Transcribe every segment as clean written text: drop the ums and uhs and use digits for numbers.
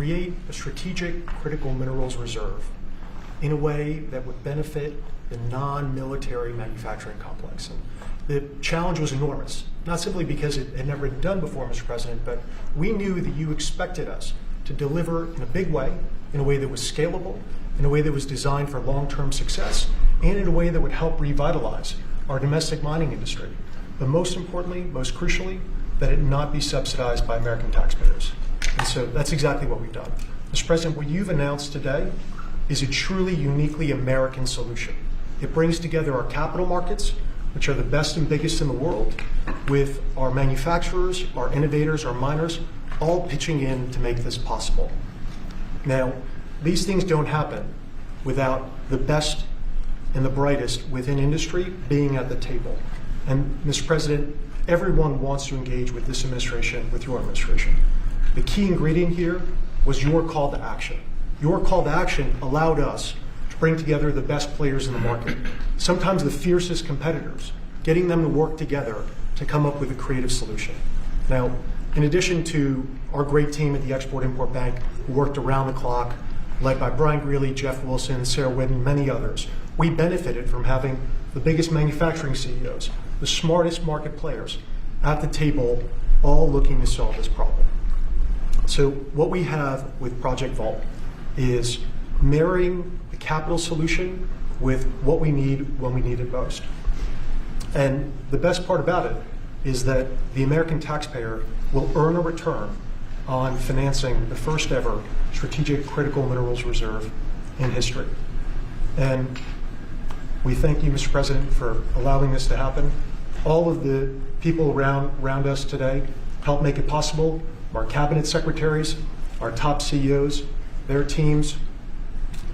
create a strategic critical minerals reserve in a way that would benefit the non-military manufacturing complex. And the challenge was enormous, not simply because it had never been done before, Mr. President, but we knew that you expected us to deliver in a big way, in a way that was scalable, in a way that was designed for long-term success, and in a way that would help revitalize our domestic mining industry. But most importantly, most crucially, that it not be subsidized by American taxpayers. And so that's exactly what we've done. Mr. President, what you've announced today is a truly uniquely American solution. It brings together our capital markets, which are the best and biggest in the world, with our manufacturers, our innovators, our miners, all pitching in to make this possible. Now, these things don't happen without the best and the brightest within industry being at the table. And Mr. President, everyone wants to engage with this administration, with your administration. The key ingredient here was your call to action. Your call to action allowed us to bring together the best players in the market, sometimes the fiercest competitors, getting them to work together to come up with a creative solution. Now, in addition to our great team at the Export-Import Bank, who worked around the clock, led by Brian Greeley, Jeff Wilson, Sarah Whitten, many others, we benefited from having the biggest manufacturing CEOs, the smartest market players at the table, all looking to solve this problem. So what we have with Project Vault is marrying the capital solution with what we need when we need it most. And the best part about it is that the American taxpayer will earn a return on financing the first ever strategic critical minerals reserve in history. And we thank you, Mr. President, for allowing this to happen. All of the people around us today helped make it possible. Our cabinet secretaries, our top CEOs, their teams,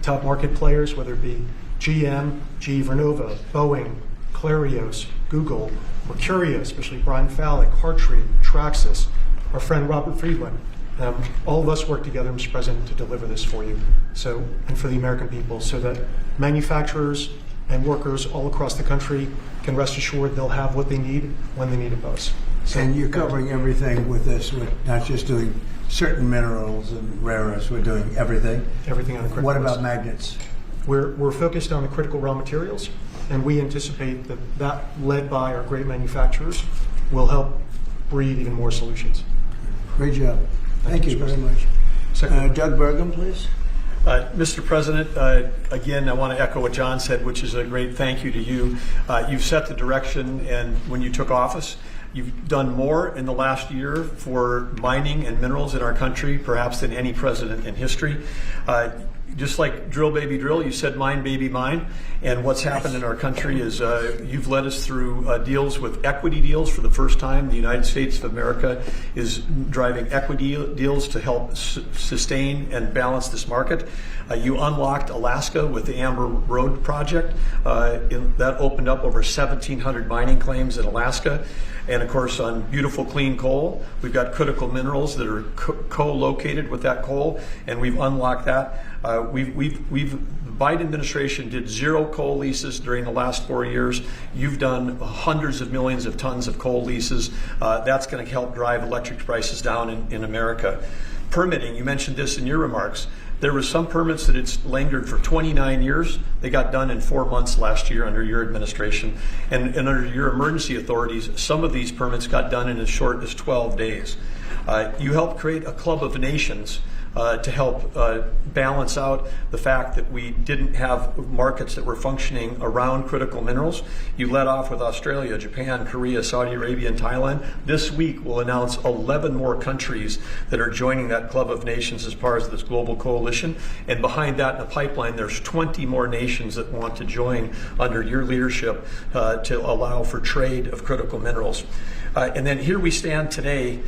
top market players, whether it be GM, GE Vernova, Boeing, Clarios, Google, Mercurio, especially Brian Fallick, Hartree, Traxxas, our friend Robert Friedland. All of us work together, Mr. President, to deliver this for you, and for the American people, so that manufacturers and workers all across the country can rest assured they'll have what they need when they need it most. So, and you're covering everything with this. We're not just doing certain minerals and rare earths. We're doing everything. Everything on the critical What list. about magnets? We're focused on the critical raw materials, and we anticipate that led by our great manufacturers, will help breed even more solutions. Great job. Thank you very much. Doug Burgum, please. Mr. President, again, I want to echo what John said, which is a great thank you to you. You've set the direction, and when you took office, you've done more in the last year for mining and minerals in our country, perhaps than any president in history. Just like drill, baby, drill, you said mine, baby, mine. And what's happened in our country is you've led us through deals with equity deals for the first time. The United States of America is driving equity deals to help sustain and balance this market. You unlocked Alaska with the Amber Road project. That opened up over 1,700 mining claims in Alaska. And of course, on beautiful clean coal, we've got critical minerals that are co-located with that coal, and we've unlocked that. The Biden administration did 0 coal leases during the last 4 years. You've done hundreds of millions of tons of coal leases. That's going to help drive electric prices down in America. Permitting, you mentioned this in your remarks. There were some permits that it's lingered for 29 years. They got done in 4 months last year under your administration. And under your emergency authorities, some of these permits got done in as short as 12 days. You helped create a club of nations to help balance out the fact that we didn't have markets that were functioning around critical minerals. You led off with Australia, Japan, Korea, Saudi Arabia, and Thailand. This week we'll announce 11 more countries that are joining that club of nations as part of this global coalition. And behind that in the pipeline, there's 20 more nations that want to join under your leadership to allow for trade of critical minerals. And then here we stand today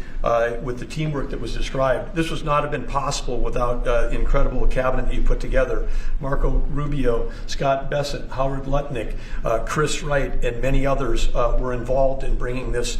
with the teamwork that was described. This would not have been possible without the incredible cabinet that you put together. Marco Rubio, Scott Bessent, Howard Lutnick, Chris Wright, and many others were involved in bringing this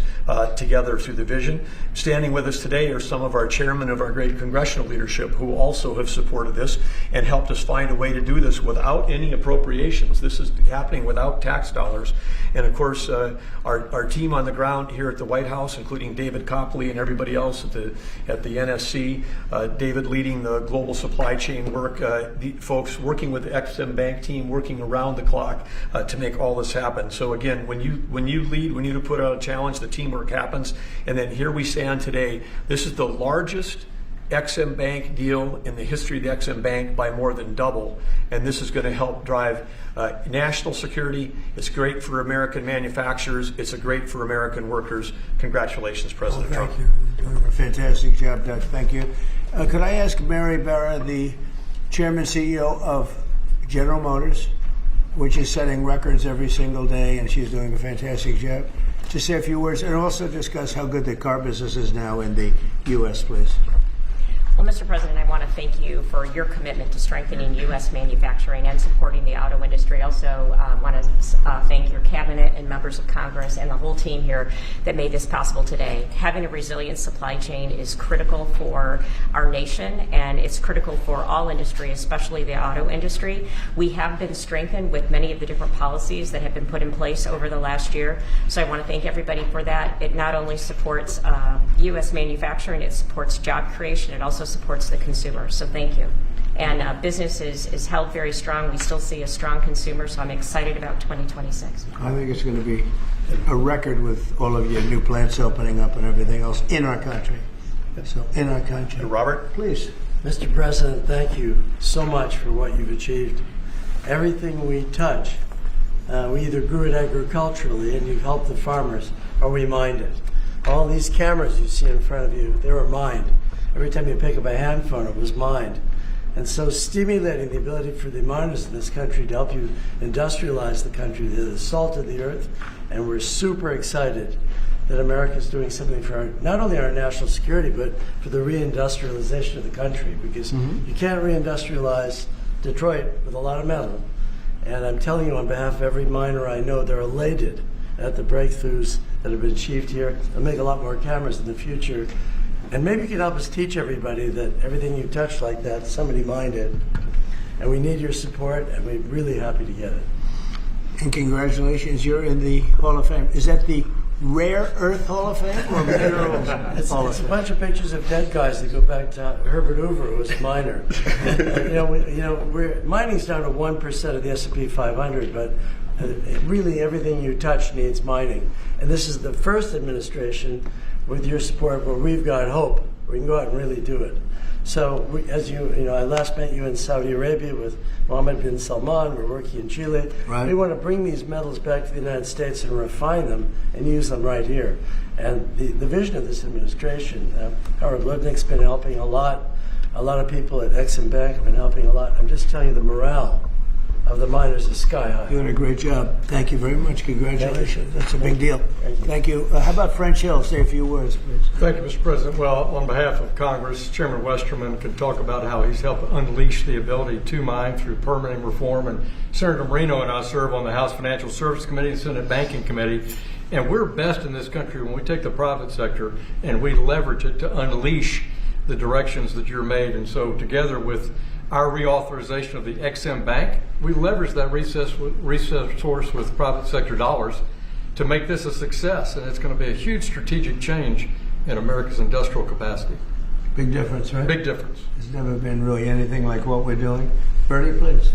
together through the vision. Standing with us today are some of our chairmen of our great congressional leadership who also have supported this and helped us find a way to do this without any appropriations. This is happening without tax dollars. And of course, our team on the ground here at the White House, including David Copley and every everybody else at the NSC. David leading the global supply chain work, the folks working with the Ex-Im Bank team, working around the clock to make all this happen. So again, when you lead, when you put out a challenge, the teamwork happens. And then here we stand today. This is the largest Ex-Im Bank deal in the history of the Ex-Im Bank by more than double, and this is going to help drive national security. It's great for American manufacturers. It's great for American workers. Congratulations, President Trump. Thank you. You're doing a fantastic job, Doug. Thank you. Could I ask Mary Barra, the Chairman CEO of General Motors, which is setting records every single day, and she's doing a fantastic job, to say a few words and also discuss how good the car business is now in the U.S., please? Well, Mr. President, I want to thank you for your commitment to strengthening U.S. manufacturing and supporting the auto industry. I also want to thank your cabinet and members of Congress and the whole team here that made this possible today. Having a resilient supply chain is critical for our nation, and it's critical for all industry, especially the auto industry. We have been strengthened with many of the different policies that have been put in place over the last year, so I want to thank everybody for that. It not only supports U.S. manufacturing, it supports job creation, it also supports the consumer, so thank you. And business is held very strong. We still see a strong consumer, so I'm excited about 2026. I think it's going to be a record with all of your new plants opening up and everything else in our country. So, in our country. Robert? Please. Mr. President, thank you so much for what you've achieved. Everything we touch, we either grew it agriculturally and you've helped the farmers, or we mined it. All these cameras you see in front of you, they were mined. Every time you pick up a hand phone, it was mined. And so stimulating the ability for the miners in this country to help you industrialize the country, they're the salt of the earth, and we're super excited that America is doing something for not only our national security, but for the reindustrialization of the country, because you can't reindustrialize Detroit with a lot of metal. And I'm telling you on behalf of every miner I know, they're elated at the breakthroughs that have been achieved here. They'll make a lot more cameras in the future. And maybe you can help us teach everybody that everything you touch like that, somebody mined it. And we need your support, and we're really happy to get it. And congratulations, you're in the Hall of Fame. Is that the Rare Earth Hall of Fame or Minerals Hall of It's a Fame? bunch of pictures of dead guys that go back to Herbert Hoover, who was a miner. Mining's down to 1% of the S&P 500, but really everything you touch needs mining. And this is the first administration with your support where we've got hope. We can go out and really do it. So, I last met you in Saudi Arabia with Mohammed bin Salman. We're working in Chile. Right. We want to bring these metals back to the United States and refine them and use them right here. And the vision of this administration, Howard Lutnick's been helping a lot. A lot of people at Ex-Im Bank have been helping a lot. I'm just telling you, the morale of the miners is sky high. Doing a great job. Thank you very much. Congratulations. That's a big deal. Thank you. How about French Hill? Say a few words, please. Thank you, Mr. President. Well, on behalf of Congress, Chairman Westerman can talk about how he's helped unleash the ability to mine through permitting reform. And Senator Moreno and I serve on the House Financial Services Committee and Senate Banking Committee. And we're best in this country when we take the private sector and we leverage it to unleash the directions that you're made. And so together with our reauthorization of the Ex-Im Bank, we leverage that resource with private sector dollars to make this a success, and it's going to be a huge strategic change in America's industrial capacity. Big difference, right? Big difference. There's never been really anything like what we're doing. Bernie, please.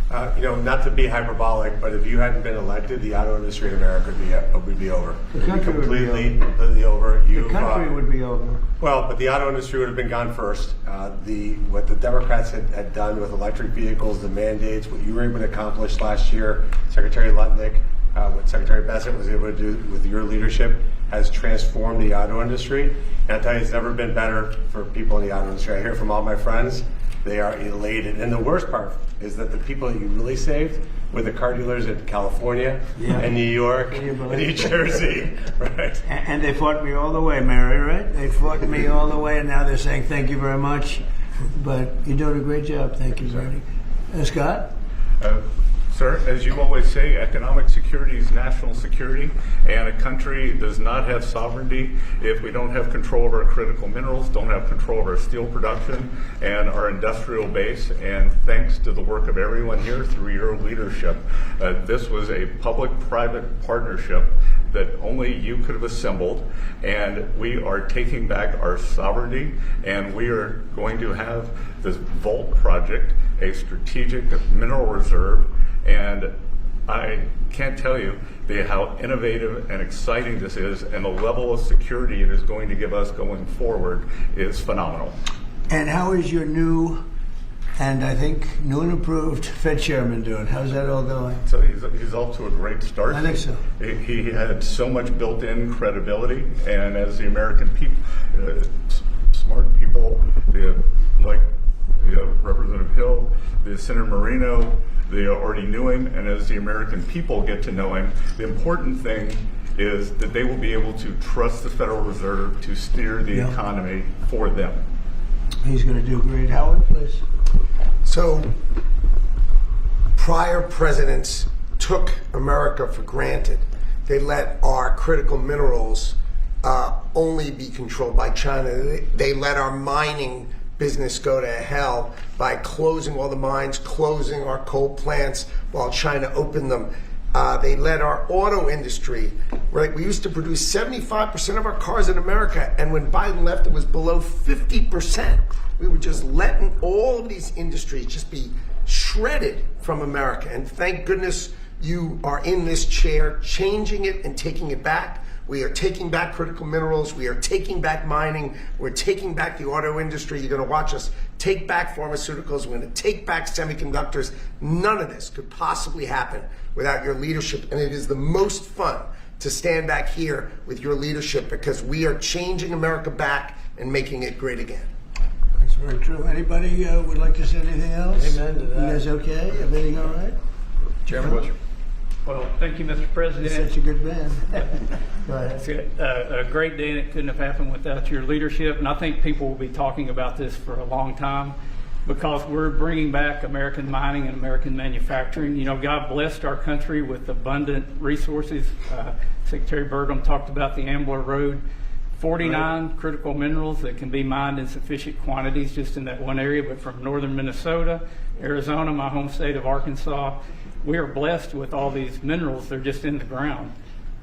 Not to be hyperbolic, but if you hadn't been elected, the auto industry in America would be over. The country would be over. Completely over. The country would be over. Well, but the auto industry would have been gone first. What the Democrats had done with electric vehicles, the mandates, what you were able to accomplish last year, Secretary Lutnick, what Secretary Bessent was able to do with your leadership has transformed the auto industry. And I'll tell you, it's never been better for people in the auto industry. I hear from all my friends, they are elated. And the worst part is that the people that you really saved were the car dealers in California and New York and New Jersey, right? And they fought me all the way, Mary, right? They fought me all the way, and now they're saying thank you very much. But you're doing a great job. Thank you, Bernie. Scott? Sir, as you always say, economic security is national security, and a country does not have sovereignty if we don't have control of our critical minerals, don't have control of our steel production and our industrial base. And thanks to the work of everyone here through your leadership, this was a public-private partnership that only you could have assembled, and we are taking back our sovereignty, and we are going to have this Vault project, a strategic mineral reserve, and I can't tell you how innovative and exciting this is, and the level of security it is going to give us going forward is phenomenal. And how is your new, and I think new and improved Fed chairman doing? How's that all going? So he's off to a great start. I think so. He had so much built-in credibility, and as the American people, smart people, like Representative Hill, the Senator Moreno, they already knew him, and as the American people get to know him, the important thing is that they will be able to trust the Federal Reserve to steer the economy for them. He's going to do great. Howard, please. So, prior presidents took America for granted. They let our critical minerals only be controlled by China. They let our mining business go to hell by closing all the mines, closing our coal plants while China opened them. They let our auto industry, right? We used to produce 75% of our cars in America, and when Biden left, it was below 50%. We were just letting all of these industries just be shredded from America. And thank goodness you are in this chair, changing it and taking it back. We are taking back critical minerals. We are taking back mining. We're taking back the auto industry. You're going to watch us take back pharmaceuticals. We're going to take back semiconductors. None of this could possibly happen without your leadership. And it is the most fun to stand back here with your leadership, because we are changing America back and making it great again. That's very true. Anybody would like to say anything else? Amen to that. You guys okay? Everything all right? Chairman Westrom. Well, thank you, Mr. President. You're such a good man. Go ahead. It's a great day, and it couldn't have happened without your leadership. And I think people will be talking about this for a long time, because we're bringing back American mining and American manufacturing. You know, God blessed our country with abundant resources. Secretary Burgum talked about the Ambler Road. 49 critical minerals that can be mined in sufficient quantities just in that one area, but from northern Minnesota, Arizona, my home state of Arkansas, we are blessed with all these minerals. They're just in the ground.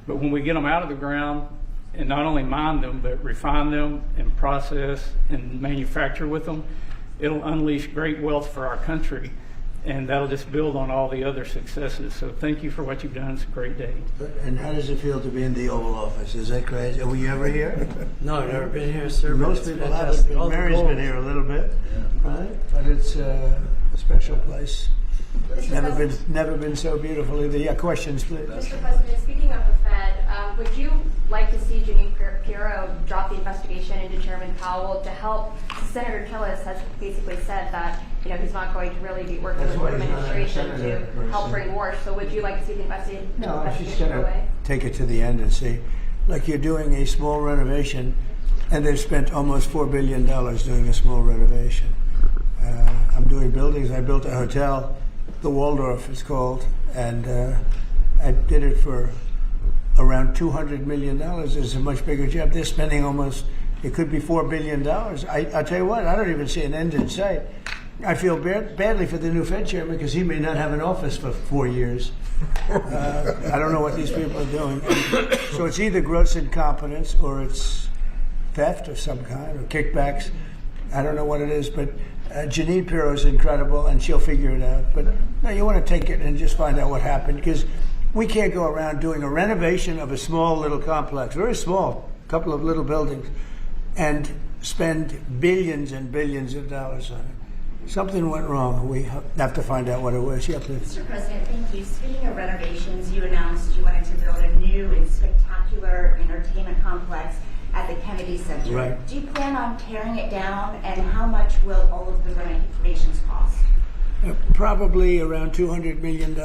But when we get them out of the ground and not only mine them, but refine them and process and manufacture with them, it'll unleash great wealth for our country, and that'll just build on all the other successes. So thank you for what you've done. It's a great day. And how does it feel to be in the Oval Office? Is that crazy? Were you ever here? No, I've never been here, sir. but Most it's people fantastic. haven't. All the Mary's been goals. here a little bit, right? But it's a special place. Never been so beautiful either. Yeah, questions, please. Mr. President, speaking of the Fed, would you like to see Jeanine Pirro drop the investigation into Chairman Powell to help? Senator Tillis has basically said that he's not going to really be working with the administration to help bring war. So would you like to see the investigation No, she's go going to away? take it to the end and see. Like, you're doing a small renovation, and they've spent almost $4 billion doing a small renovation. I'm doing buildings. I built a hotel, the Waldorf it's called, and I did it for around $200 million. It's a much bigger job. They're spending almost, it could be $4 billion. I'll tell you what, I don't even see an end in sight. I feel badly for the new Fed chairman, because he may not have an office for 4 years. I don't know what these people are doing. So it's either gross incompetence or it's theft of some kind, or kickbacks. I don't know what it is, but Jeanine Pirro is incredible, and she'll figure it out. But no, you want to take it and just find out what happened, because we can't go around doing a renovation of a small little complex, very small, a couple of little buildings, and spend billions and billions of dollars on it. Something went wrong. We have to find out what it was. Yeah, please. Mr. President, thank you. Speaking of renovations, you announced you wanted to build a new and spectacular entertainment complex at the Kennedy Center. Right. Do you plan on tearing it down, and how much will all of the renovations cost? Probably around $200 million.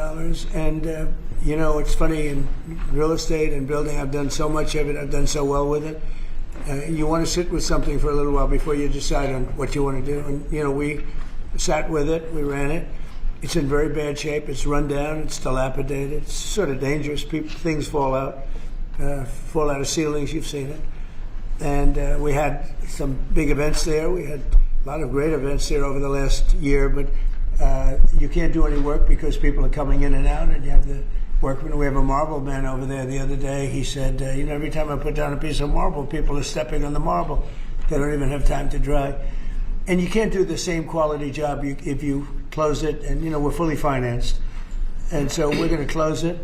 And, it's funny, in real estate and building, I've done so much of it. I've done so well with it. You want to sit with something for a little while before you decide on what you want to do. And, we sat with it. We ran it. It's in very bad shape. It's run down. It's dilapidated. It's sort of dangerous. Things fall out of ceilings. You've seen it. And we had some big events there. We had a lot of great events there over the last year, but you can't do any work because people are coming in and out, and you have the workmen. We have a marble man over there the other day. He said, every time I put down a piece of marble, people are stepping on the marble. They don't even have time to dry. And you can't do the same quality job if you close it. And, we're fully financed. And so we're going to close it,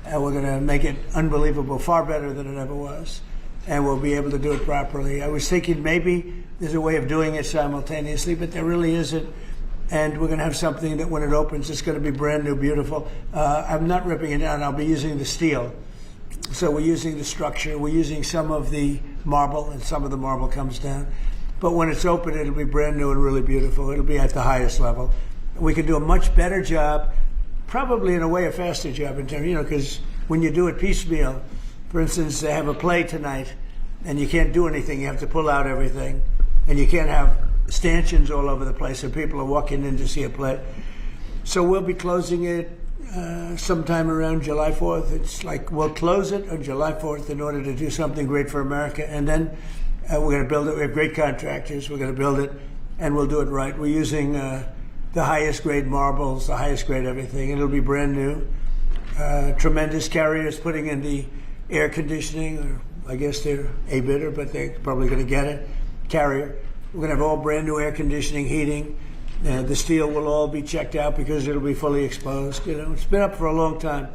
and we're going to make it unbelievable, far better than it ever was. And we'll be able to do it properly. I was thinking maybe there's a way of doing it simultaneously, but there really isn't. And we're going to have something that when it opens, it's going to be brand new, beautiful. I'm not ripping it down. I'll be using the steel. So we're using the structure. We're using some of the marble, and some of the marble comes down. But when it's open, it'll be brand new and really beautiful. It'll be at the highest level. We can do a much better job, probably in a way a faster job in terms, because when you do it piecemeal, for instance, they have a play tonight, and you can't do anything. You have to pull out everything, and you can't have stanchions all over the place, and people are walking in to see a play. So we'll be closing it sometime around July 4th. It's like we'll close it on July 4th in order to do something great for America, and then we're going to build it. We have great contractors. We're going to build it, and we'll do it right. We're using the highest grade marbles, the highest grade everything. It'll be brand new. Tremendous Carriers putting in the air conditioning, or I guess they're a bidder, but they're probably going to get it. Carrier. We're going to have all brand new air conditioning, heating. The steel will all be checked out because it'll be fully exposed. It's been up for a long time,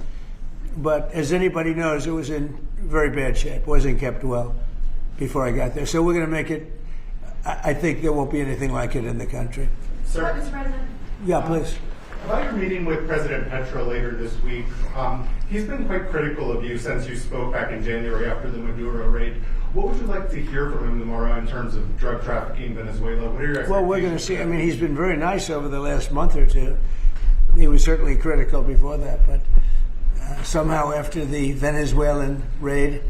but as anybody knows, it was in very bad shape. Wasn't kept well before I got there. So we're going to make it. I think there won't be anything like it in the country. Sir, Mr. President. Yeah, please. about your meeting with President Petro later this week, he's been quite critical of you since you spoke back in January after the Maduro raid. What would you like to hear from him tomorrow in terms of drug trafficking in Venezuela? What are your expectations? Well, we're going to see. I mean, he's been very nice over the last month or two. He was certainly critical before that, but somehow after the Venezuelan raid,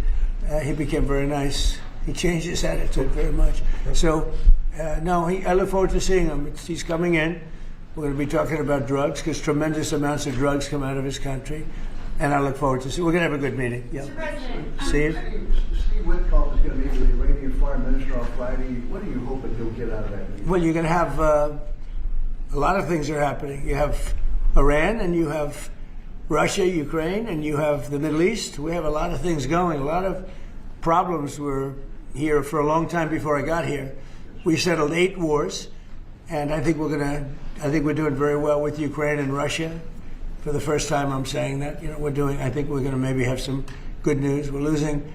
he became very nice. He changed his attitude very much. So, no, I look forward to seeing him. He's coming in. We're going to be talking about drugs because tremendous amounts of drugs come out of his country. And I look forward to see. We're going to have a good meeting. Yeah. Mr. President. Steve? Steve Witkoff is going to meet with the Iranian Foreign Minister on Friday. What are you hoping he'll get out of that meeting? Well, you're going to have a lot of things are happening. You have Iran, and you have Russia, Ukraine, and you have the Middle East. We have a lot of things going. A lot of problems were here for a long time before I got here. We settled 8 wars, and I think we're doing very well with Ukraine and Russia. For the first time, I'm saying that. I think we're going to maybe have some good news. We're losing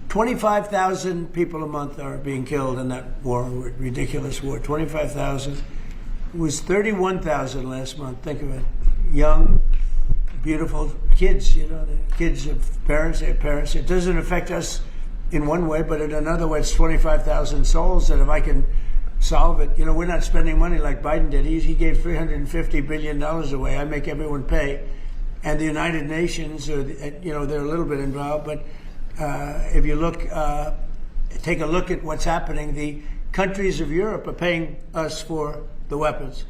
25,000 people a month are being killed in that war, ridiculous war. 25,000. It was 31,000 last month. Think of it. Young, beautiful kids. The kids have parents. They have parents. It doesn't affect us in one way, but in another way, it's 25,000 souls that if I can solve it. We're not spending money like Biden did. He gave $350 billion away. I make everyone pay. And the United Nations, they're a little bit involved, but if you take a look at what's happening, the countries of Europe are paying us for the weapons.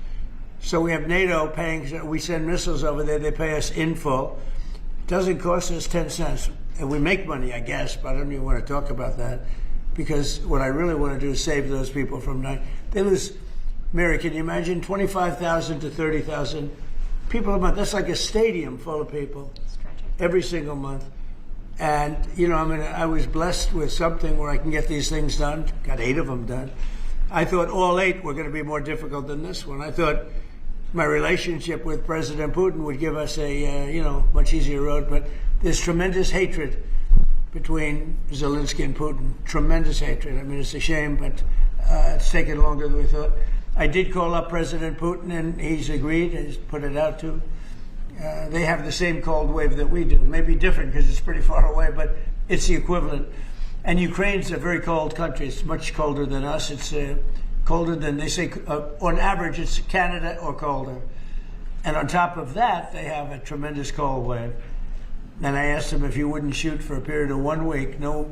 So we have NATO paying, we send missiles over there, they pay us in full. It doesn't cost us 10 cents. And we make money, I guess, but I don't even want to talk about that. Because what I really want to do is save those people from dying. They lose, Mary, can you imagine 25,000 to 30,000 people a month? That's like a stadium full of people every single month. And, I was blessed with something where I can get these things done. Got 8 of them done. I thought all 8 were going to be more difficult than this one. I thought my relationship with President Putin would give us a, much easier road. But there's tremendous hatred between Zelensky and Putin. Tremendous hatred. I mean, it's a shame, but it's taken longer than we thought. I did call up President Putin, and he's agreed. He's put it out to. They have the same cold wave that we do. Maybe different because it's pretty far away, but it's the equivalent. And Ukraine's a very cold country. It's much colder than us. It's colder than, they say, on average, it's Canada or colder. And on top of that, they have a tremendous cold wave. And I asked him if he wouldn't shoot for a period of 1 week, no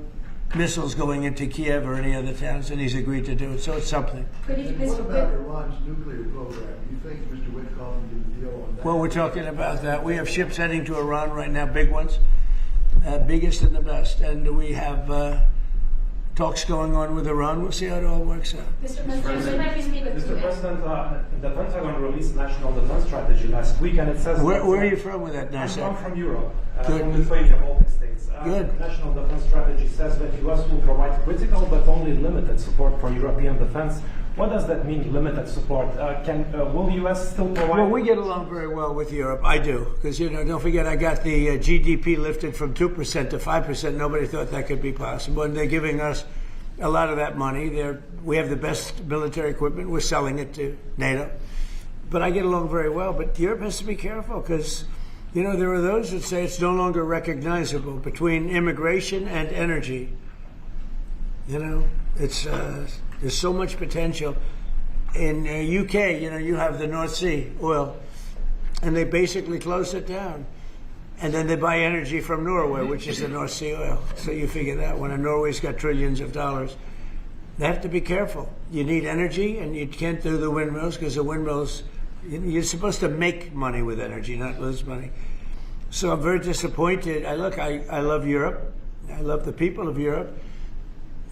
missiles going into Kiev or any other towns, and he's agreed to do it. So it's something. What about Iran's nuclear program? Do you think Mr. Witkoff can deal on that? Well, we're talking about that. We have ships heading to Iran right now, big ones, biggest and the best. And we have talks going on with Iran. We'll see how it all works out. Mr. President, we'd like to speak with Mr. you. President, the Pentagon released National Defense Strategy last week, and it says... Where that, are you from with that, I'm NASDAQ? from Europe, Good. from Lithuania, Baltic States. Good. National Defense Strategy says that U.S. will provide critical but only limited support for European defense. What does that mean, limited support? Will the U.S. still provide... Well, we get along very well with Europe. I do. Because, don't forget, I got the GDP lifted from 2% to 5%. Nobody thought that could be possible. And they're giving us a lot of that money. We have the best military equipment. We're selling it to NATO. But I get along very well. But Europe has to be careful because, there are those that say it's no longer recognizable between immigration and energy. It's there's so much potential. In UK, you have the North Sea oil, and they basically closed it down. And then they buy energy from Norway, which is the North Sea oil. So you figure that one, and Norway's got trillions of dollars. They have to be careful. You need energy, and you can't do the windmills because the windmills, you're supposed to make money with energy, not lose money. So I'm very disappointed. I love Europe. I love the people of Europe.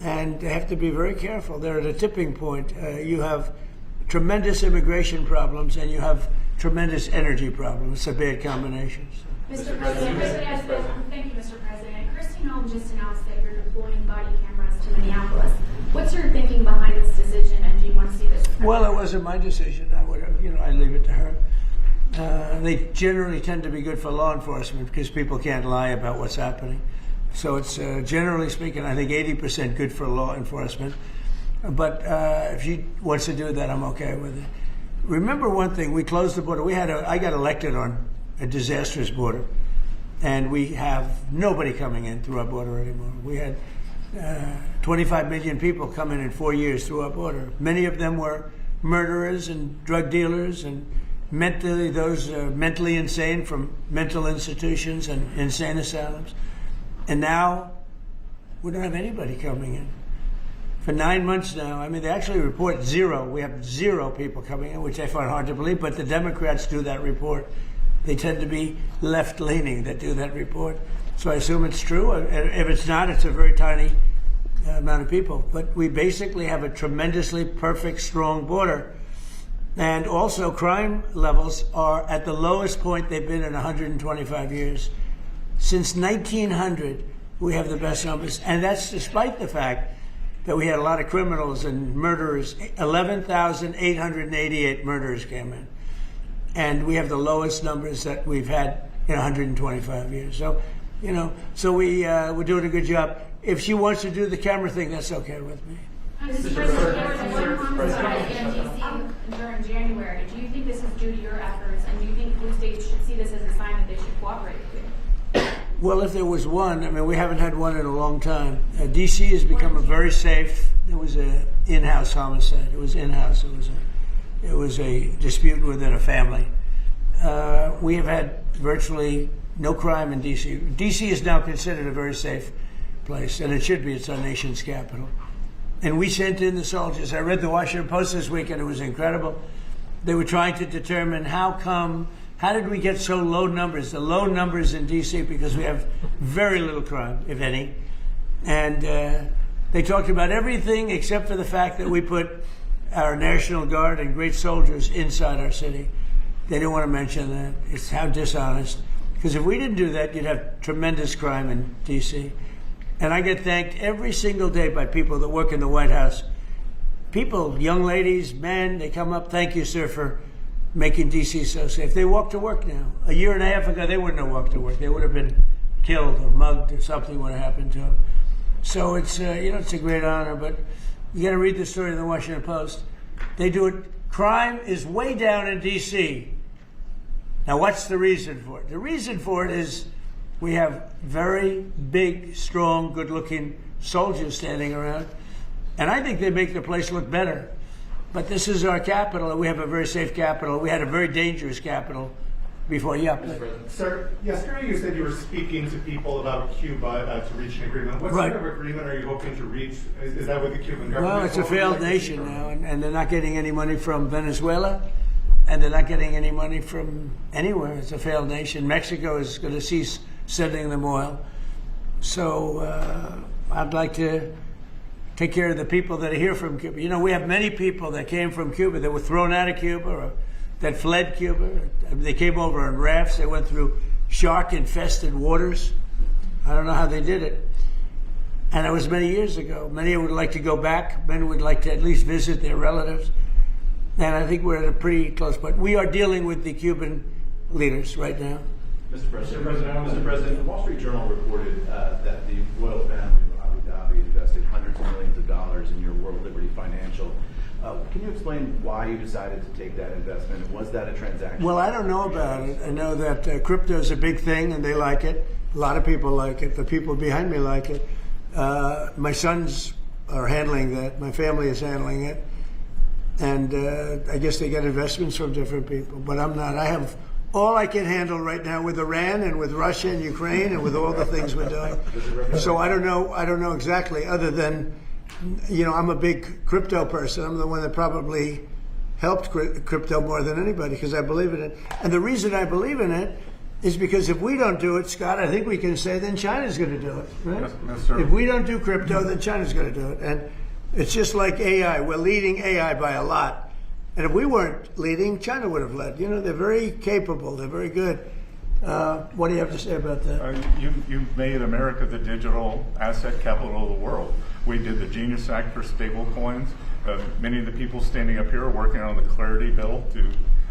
And they have to be very careful. They're at a tipping point. You have tremendous immigration problems, and you have tremendous energy problems. It's a bad combination. Mr. President, thank you, Mr. President. Kristi Noem just announced that you're deploying body cameras to Minneapolis. What's your thinking behind this decision, and do you want to see this? Well, it wasn't my decision. I leave it to her. They generally tend to be good for law enforcement because people can't lie about what's happening. So it's generally speaking, I think 80% good for law enforcement. But if she wants to do that, I'm okay with it. Remember one thing: we closed the border. I got elected on a disastrous border, and we have nobody coming in through our border anymore. We had 25 million people come in 4 years through our border. Many of them were murderers and drug dealers and mentally insane from mental institutions and insane asylums. And now we don't have anybody coming in. For 9 months now, they actually report zero. We have 0 people coming in, which I find hard to believe, but the Democrats do that report. They tend to be left-leaning that do that report. So I assume it's true. If it's not, it's a very tiny amount of people. But we basically have a tremendously perfect, strong border. And also crime levels are at the lowest point they've been in 125 years. Since 1900, we have the best numbers. And that's despite the fact that we had a lot of criminals and murderers. 11,888 murderers came in. And we have the lowest numbers that we've had in 125 years. So, we're doing a good job. If she wants to do the camera thing, that's okay with me. Mr. President, there was one homicide in D.C. during January. Do you think this is due to your efforts, and do you think blue states should see this as a sign that they should cooperate with you? Well, if there was one, we haven't had one in a long time. D.C. has become a very safe. There was an in-house homicide. It was in-house. It was a dispute within a family. We have had virtually no crime in D.C. D.C. is now considered a very safe place, and it should be. It's our nation's capital. And we sent in the soldiers. I read the Washington Post this week, and it was incredible. They were trying to determine how did we get so low numbers? The low numbers in D.C. because we have very little crime, if any. And they talked about everything except for the fact that we put our National Guard and great soldiers inside our city. They didn't want to mention that. It's how dishonest. Because if we didn't do that, you'd have tremendous crime in D.C. And I get thanked every single day by people that work in the White House. People, young ladies, men, they come up, thank you, sir, for making D.C. so safe. They walk to work now. A year and a half ago, they wouldn't have walked to work. They would have been killed or mugged or something would have happened to them. So it's, it's a great honor, but you got to read the story in the Washington Post. They do it. Crime is way down in D.C. Now, what's the reason for it? The reason for it is we have very big, strong, good-looking soldiers standing around, and I think they make the place look better. But this is our capital, and we have a very safe capital. We had a very dangerous capital before. Sir, yesterday you said you were speaking to people about Cuba to reach an agreement. What sort of agreement are you hoping to reach? Is that with the Cuban government? Well, it's a failed nation now, and they're not getting any money from Venezuela, and they're not getting any money from anywhere. It's a failed nation. Mexico is going to cease sending them oil. So I'd like to take care of the people that are here from Cuba. You know, we have many people that came from Cuba that were thrown out of Cuba or that fled Cuba. They came over on rafts. They went through shark-infested waters. I don't know how they did it. And it was many years ago. Many would like to go back. Many would like to at least visit their relatives. And I think we're at a pretty close point. We are dealing with the Cuban leaders right now. Mr. President, the Wall Street Journal reported that the royal family of Abu Dhabi invested hundreds of millions of dollars in your World Liberty Financial. Can you explain why you decided to take that investment? Was that a transaction? Well, I don't know about it. I know that crypto is a big thing and they like it. A lot of people like it. The people behind me like it. My sons are handling that. My family is handling it. And I guess they get investments from different people. But I'm not. I have all I can handle right now with Iran and with Russia and Ukraine and with all the things we're doing. So I don't know exactly, other than, you know, I'm a big crypto person. I'm the one that probably helped crypto more than anybody because I believe in it. And the reason I believe in it is because if we don't do it, Scott, I think we can say then China's going to do it, right? Yes, sir. If we don't do crypto, then China's going to do it. And it's just like AI. We're leading AI by a lot. And if we weren't leading, China would have led. You know, they're very capable. They're very good. What do you have to say about that? You've made America the digital asset capital of the world. We did the Genius Act for stable coins. Many of the people standing up here are working on the Clarity Bill to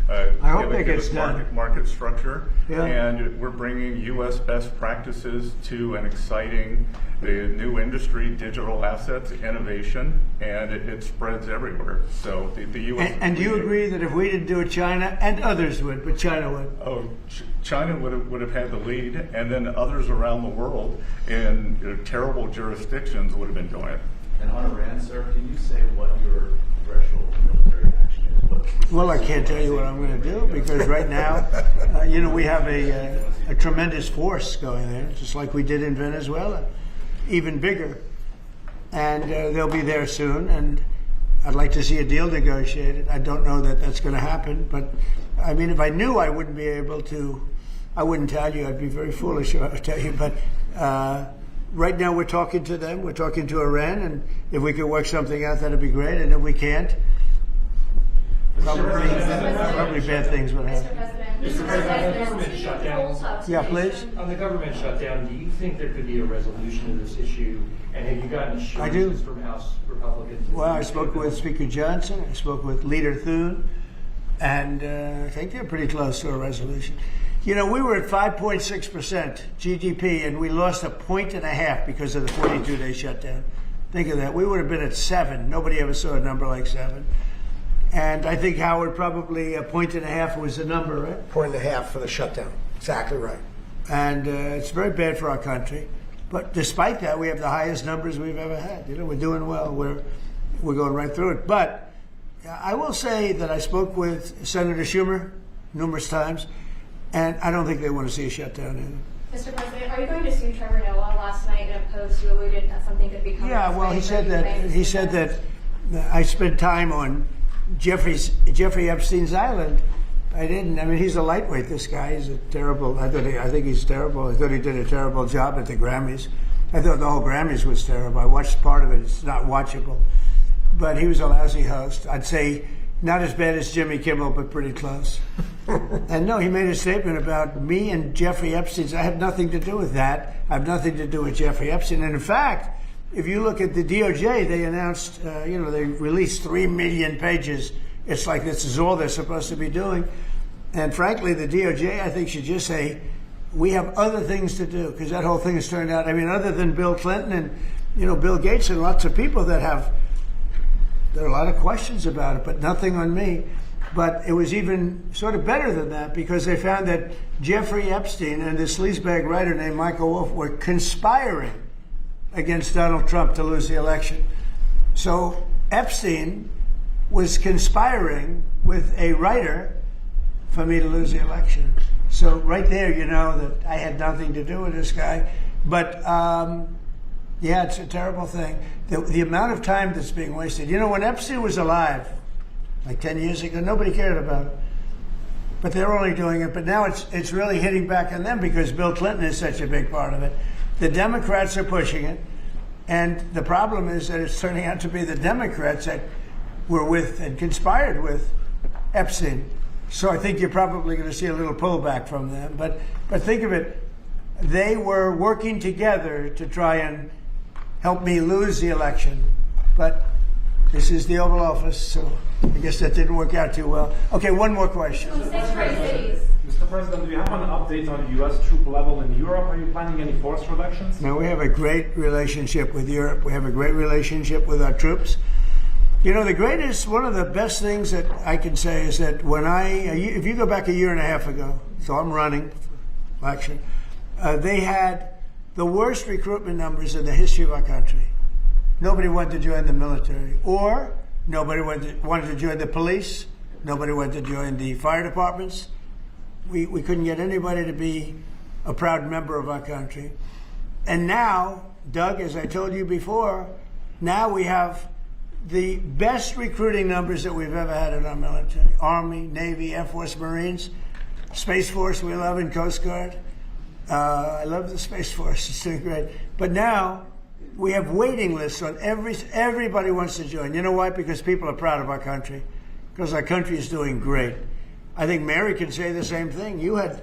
I hope that gets done. Market structure. Yeah. And we're bringing U.S. best practices to an exciting new industry, digital assets, innovation, and it spreads everywhere. So the U.S. And do you agree that if we didn't do it, China and others would, but China would? Oh, China would have had the lead, and then others around the world in terrible jurisdictions would have been doing it. And on Iran, sir, can you say what your threshold of military action is? Well, I can't tell you what I'm going to do because right now, you know, we have a tremendous force going there, just like we did in Venezuela, even bigger. And they'll be there soon, and I'd like to see a deal negotiated. I don't know that that's going to happen, but I mean, if I knew I wouldn't be able to, I wouldn't tell you. I'd be very foolish if I tell you, but right now we're talking to them. We're talking to Iran, and if we could work something out, that'd be great. And if we can't, probably bad things would happen. Mr. President, on the government shutdown. Yeah, please. On the government shutdown, do you think there could be a resolution to this issue? And have you gotten assurances from House Republicans? Well, I spoke with Speaker Johnson. I spoke with Leader Thune, and I think they're pretty close to a resolution. You know, we were at 5.6% GDP, and we lost 1.5 points because of the 42-day shutdown. Think of that. We would have been at 7. Nobody ever saw a number like 7. And I think, Howard, probably 1.5 points was the number, right? 1.5 for the shutdown. Exactly right. And it's very bad for our country. But despite that, we have the highest numbers we've ever had. You know, we're doing well. We're going right through it. But I will say that I spoke with Senator Schumer numerous times, and I don't think they want to see a shutdown either. Mr. President, are you going to sue Trevor Noah? Last night in a post, you alluded that something could be coming. Yeah, well, he said that I spent time on Jeffrey Epstein's island. I didn't. I mean, he's a lightweight. This guy is a terrible. I think he's terrible. I thought he did a terrible job at the Grammys. I thought the whole Grammys was terrible. I watched part of it. It's not watchable. But he was a lousy host. I'd say not as bad as Jimmy Kimmel, but pretty close. And no, he made a statement about me and Jeffrey Epstein. I have nothing to do with that. I have nothing to do with Jeffrey Epstein. And in fact, if you look at the DOJ, they announced, they released 3 million pages. It's like this is all they're supposed to be doing. And frankly, the DOJ, I think, should just say, we have other things to do, because that whole thing has turned out, I mean, other than Bill Clinton and, Bill Gates and lots of people that there are a lot of questions about it, but nothing on me. But it was even sort of better than that, because they found that Jeffrey Epstein and this sleazebag writer named Michael Wolff were conspiring against Donald Trump to lose the election. So Epstein was conspiring with a writer for me to lose the election. So right there, you know that I had nothing to do with this guy. But yeah, it's a terrible thing. The amount of time that's being wasted. You know, when Epstein was alive, like 10 years ago, nobody cared about it. But they're only doing it. But now it's really hitting back on them because Bill Clinton is such a big part of it. The Democrats are pushing it. And the problem is that it's turning out to be the Democrats that were with and conspired with Epstein. So I think you're probably going to see a little pullback from them. But think of it, they were working together to try and help me lose the election. But this is the Oval Office, so I guess that didn't work out too well. Okay, one more question. Mr. President, do you have an update on U.S. troop level in Europe? Are you planning any force reductions? No, we have a great relationship with Europe. We have a great relationship with our troops. You know, one of the best things that I can say is that if you go back a year and a half ago, so I'm running for election, they had the worst recruitment numbers in the history of our country. Nobody wanted to join the military, or nobody wanted to join the police. Nobody wanted to join the fire departments. We couldn't get anybody to be a proud member of our country. And now, Doug, as I told you before, now we have the best recruiting numbers that we've ever had in our military. Army, Navy, Air Force, Marines, Space Force, we love, and Coast Guard. I love the Space Force, it's doing great. But now we have waiting lists on everybody wants to join. You know why? Because people are proud of our country, because our country is doing great. I think Mary can say the same thing. You had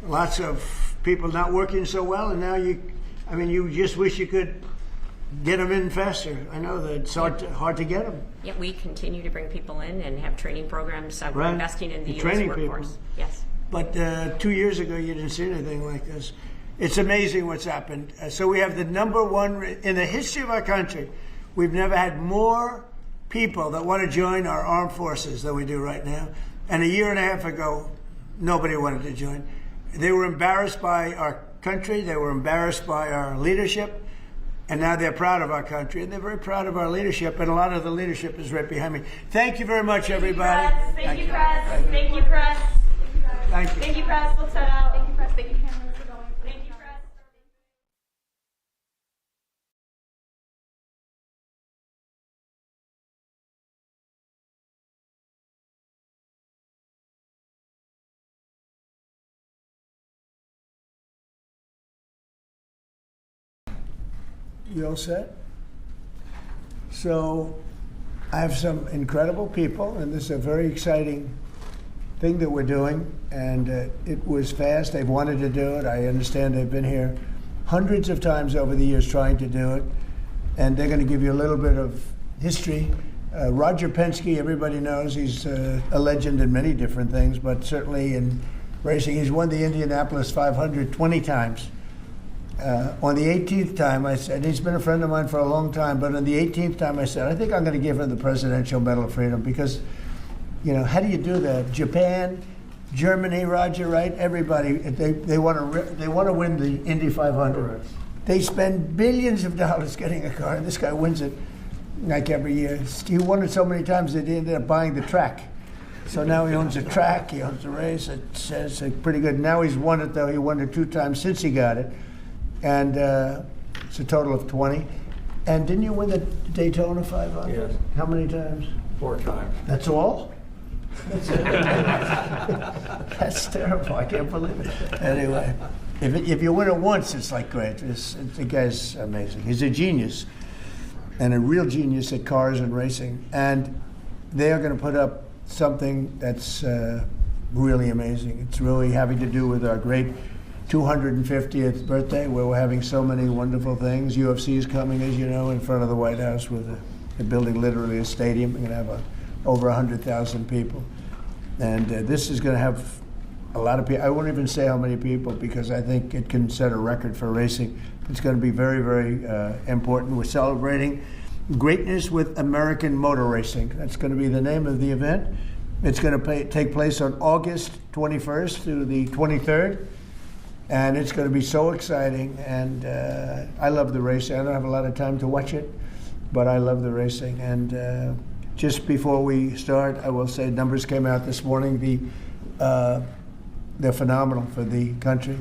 lots of people not working so well, and now you just wish you could get them in faster. I know that it's hard to get them. Yeah, we continue to bring people in and have training programs. We're Right. investing in the U.S. Training workforce. people. Yes. But 2 years ago, you didn't see anything like this. It's amazing what's happened. So we have the number one in the history of our country. We've never had more people that want to join our armed forces than we do right now. And a year and a half ago, nobody wanted to join. They were embarrassed by our country. They were embarrassed by our leadership. And now they're proud of our country, and they're very proud of our leadership, and a lot of the leadership is right behind me. Thank you very much, everybody. Thank you, press. Thank you, press. Thank you. Thank you, press. Let's head out. Thank you, press. Thank you, cameras. We're going. Thank you, press. You all set? So I have some incredible people, and this is a very exciting thing that we're doing, and it was fast. They've wanted to do it. I understand they've been here hundreds of times over the years trying to do it, and they're going to give you a little bit of history. Roger Penske, everybody knows, he's a legend in many different things, but certainly in racing. He's won the Indianapolis 500 20 times. On the 18th time, I said, he's been a friend of mine for a long time, but on the 18th time I said, I think I'm going to give him the Presidential Medal of Freedom because, you know, how do you do that? Japan, Germany, Roger, right? Everybody, they want to win the Indy 500. Correct. They spend billions of dollars getting a car, and this guy wins it like every year. He won it so many times that he ended up buying the track. So now he owns a track, he owns a race. It says pretty good. Now he's won it, though. He won it 2 times since he got it. And it's a total of 20. And didn't you win the Daytona 500? Yes. How many times? 4 times. That's all? That's terrible. I can't believe it. Anyway, if you win it once, it's like great. The guy's amazing. He's a genius, and a real genius at cars and racing. And they are going to put up something that's really amazing. It's really having to do with our great 250th birthday, where we're having so many wonderful things. UFC is coming, as you know, in front of the White House with a building literally a stadium. We're going to have over 100,000 people. And this is going to have a lot of people. I won't even say how many people because I think it can set a record for racing. It's going to be very, very important. We're celebrating Greatness with American Motor Racing. That's going to be the name of the event. It's going to take place on August 21st through the 23rd. And it's going to be so exciting, and I love the racing. I don't have a lot of time to watch it, but I love the racing. And just before we start, I will say numbers came out this morning. They're phenomenal for the country.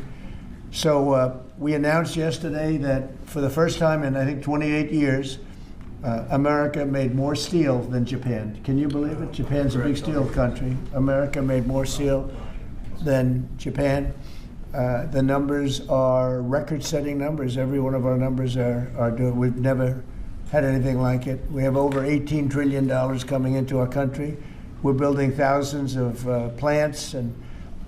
So we announced yesterday that for the first time in, I think, 28 years, America made more steel than Japan. Can you believe it? Japan's a big steel country. America made more steel than Japan. The numbers are record-setting numbers. Every one of our numbers are doing. We've never had anything like it. We have over $18 trillion coming into our country. We're building thousands of plants and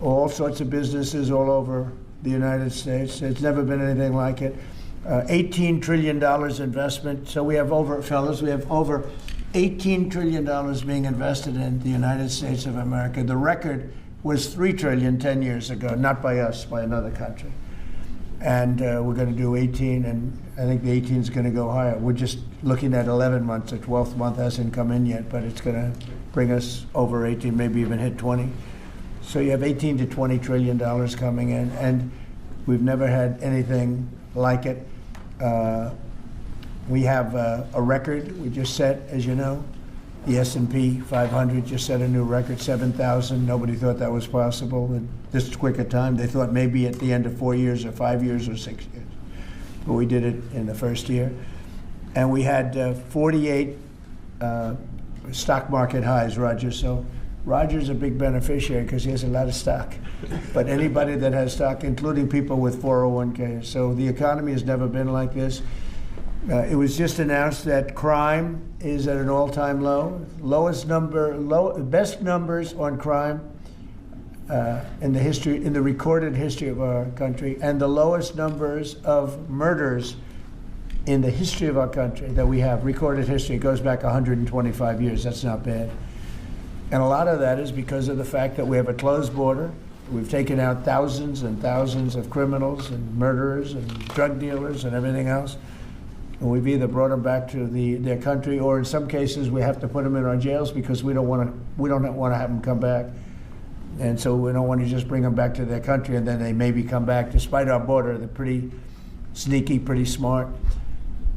all sorts of businesses all over the United States. It's never been anything like it. $18 trillion investment. So we have over, fellas, we have over $18 trillion being invested in the United States of America. The record was $3 trillion 10 years ago, not by us, by another country. And we're going to do 18, and I think the 18 is going to go higher. We're just looking at 11 months. The 12th month hasn't come in yet, but it's going to bring us over 18, maybe even hit 20. So you have 18 to $20 trillion coming in, and we've never had anything like it. We have a record we just set, as you know. The S&P 500 just set a new record, 7,000. Nobody thought that was possible in this quick a time. They thought maybe at the end of 4 years or 5 years or 6 years. But we did it in the first year. And we had 48 stock market highs, Roger. So Roger's a big beneficiary because he has a lot of stock. But anybody that has stock, including people with 401ks. So the economy has never been like this. It was just announced that crime is at an all-time low. Best numbers on crime in the recorded history of our country, and the lowest numbers of murders in the history of our country that we have. Recorded history goes back 125 years. That's not bad. And a lot of that is because of the fact that we have a closed border. We've taken out thousands and thousands of criminals and murderers and drug dealers and everything else. And we've either brought them back to their country, or in some cases we have to put them in our jails because we don't want to have them come back. And so we don't want to just bring them back to their country and then they maybe come back. Despite our border, they're pretty sneaky, pretty smart.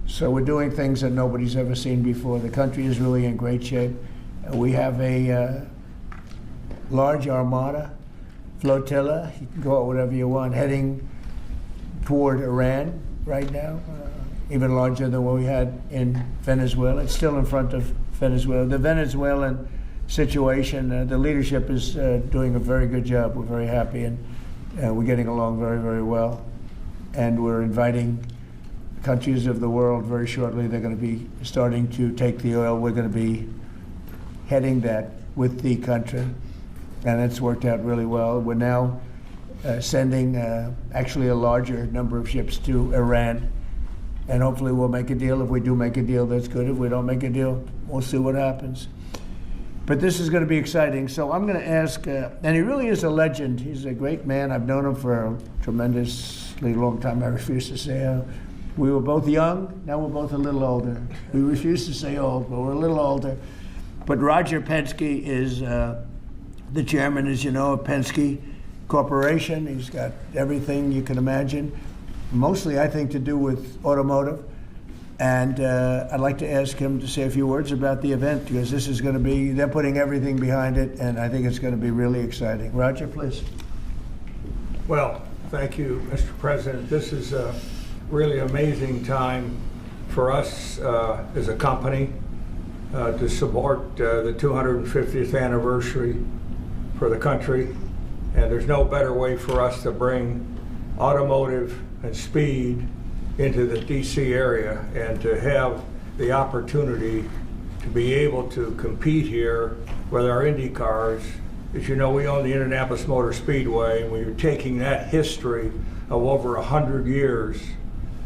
So we're doing things that nobody's ever seen before. The country is really in great shape. We have a large armada, flotilla, you can call it whatever you want, heading toward Iran right now. Even larger than what we had in Venezuela. It's still in front of Venezuela. The Venezuelan situation, the leadership is doing a very good job. We're very happy, and we're getting along very, very well. And we're inviting countries of the world very shortly. They're going to be starting to take the oil. We're going to be heading that with the country, and it's worked out really well. We're now sending actually a larger number of ships to Iran. And hopefully we'll make a deal. If we do make a deal, that's good. If we don't make a deal, we'll see what happens. But this is going to be exciting. So I'm going to ask, and he really is a legend. He's a great man. I've known him for a tremendously long time. I refuse to say we were both young. Now we're both a little older. We refuse to say old, but we're a little older. But Roger Penske is the chairman, as you know, of Penske Corporation. He's got everything you can imagine. Mostly, I think, to do with automotive. And I'd like to ask him to say a few words about the event, because this is going to be, they're putting everything behind it, and I think it's going to be really exciting. Roger, please. Well, thank you, Mr. President. This is a really amazing time for us as a company to support the 250th anniversary for the country. And there's no better way for us to bring automotive and speed into the DC area, and to have the opportunity to be able to compete here with our Indy cars. As you know, we own the Indianapolis Motor Speedway, and we're taking that history of over 100 years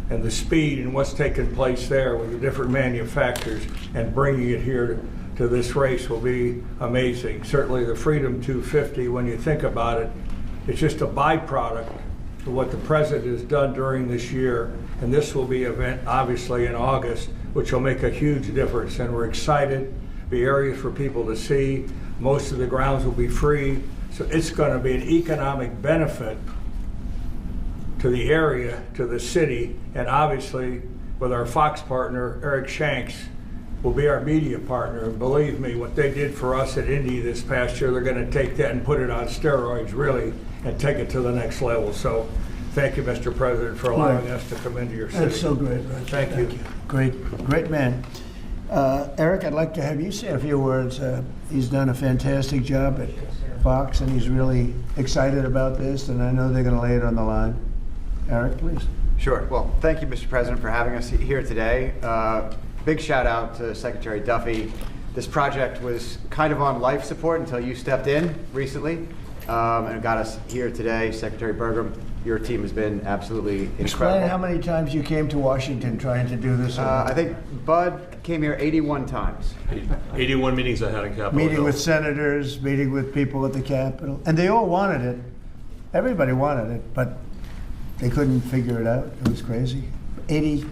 and the speed and what's taken place there with the different manufacturers, and bringing it here to this race will be amazing. Certainly the Freedom 250, when you think about it, it's just a byproduct of what the President has done during this year. And this will be an event, obviously, in August, which will make a huge difference. And we're excited. Be areas for people to see. Most of the grounds will be free. So it's going to be an economic benefit to the area, to the city, and obviously with our Fox partner, Eric Shanks, will be our media partner. And believe me, what they did for us at Indy this past year, they're going to take that and put it on steroids, really, and take it to the next level. So thank you, Mr. President, for allowing us to come into your city. That's so great, Roger. Thank you. Great man. Eric, I'd like to have you say a few words. He's done a fantastic job at at Fox, and he's really excited about this, and I know they're going to lay it on the line. Eric, please. Sure. Well, thank you, Mr. President, for having us here today. Big shout out to Secretary Duffy. This project was kind of on life support until you stepped in recently and got us here today. Secretary Burgum, your team has been absolutely incredible. Explain how many times you came to Washington trying to do this. I think Bud came here 81 times. 81 meetings I had in Capitol Meeting Hill. with senators, meeting with people at the Capitol, and they all wanted it. Everybody wanted it, but they couldn't figure it out. It was crazy. 80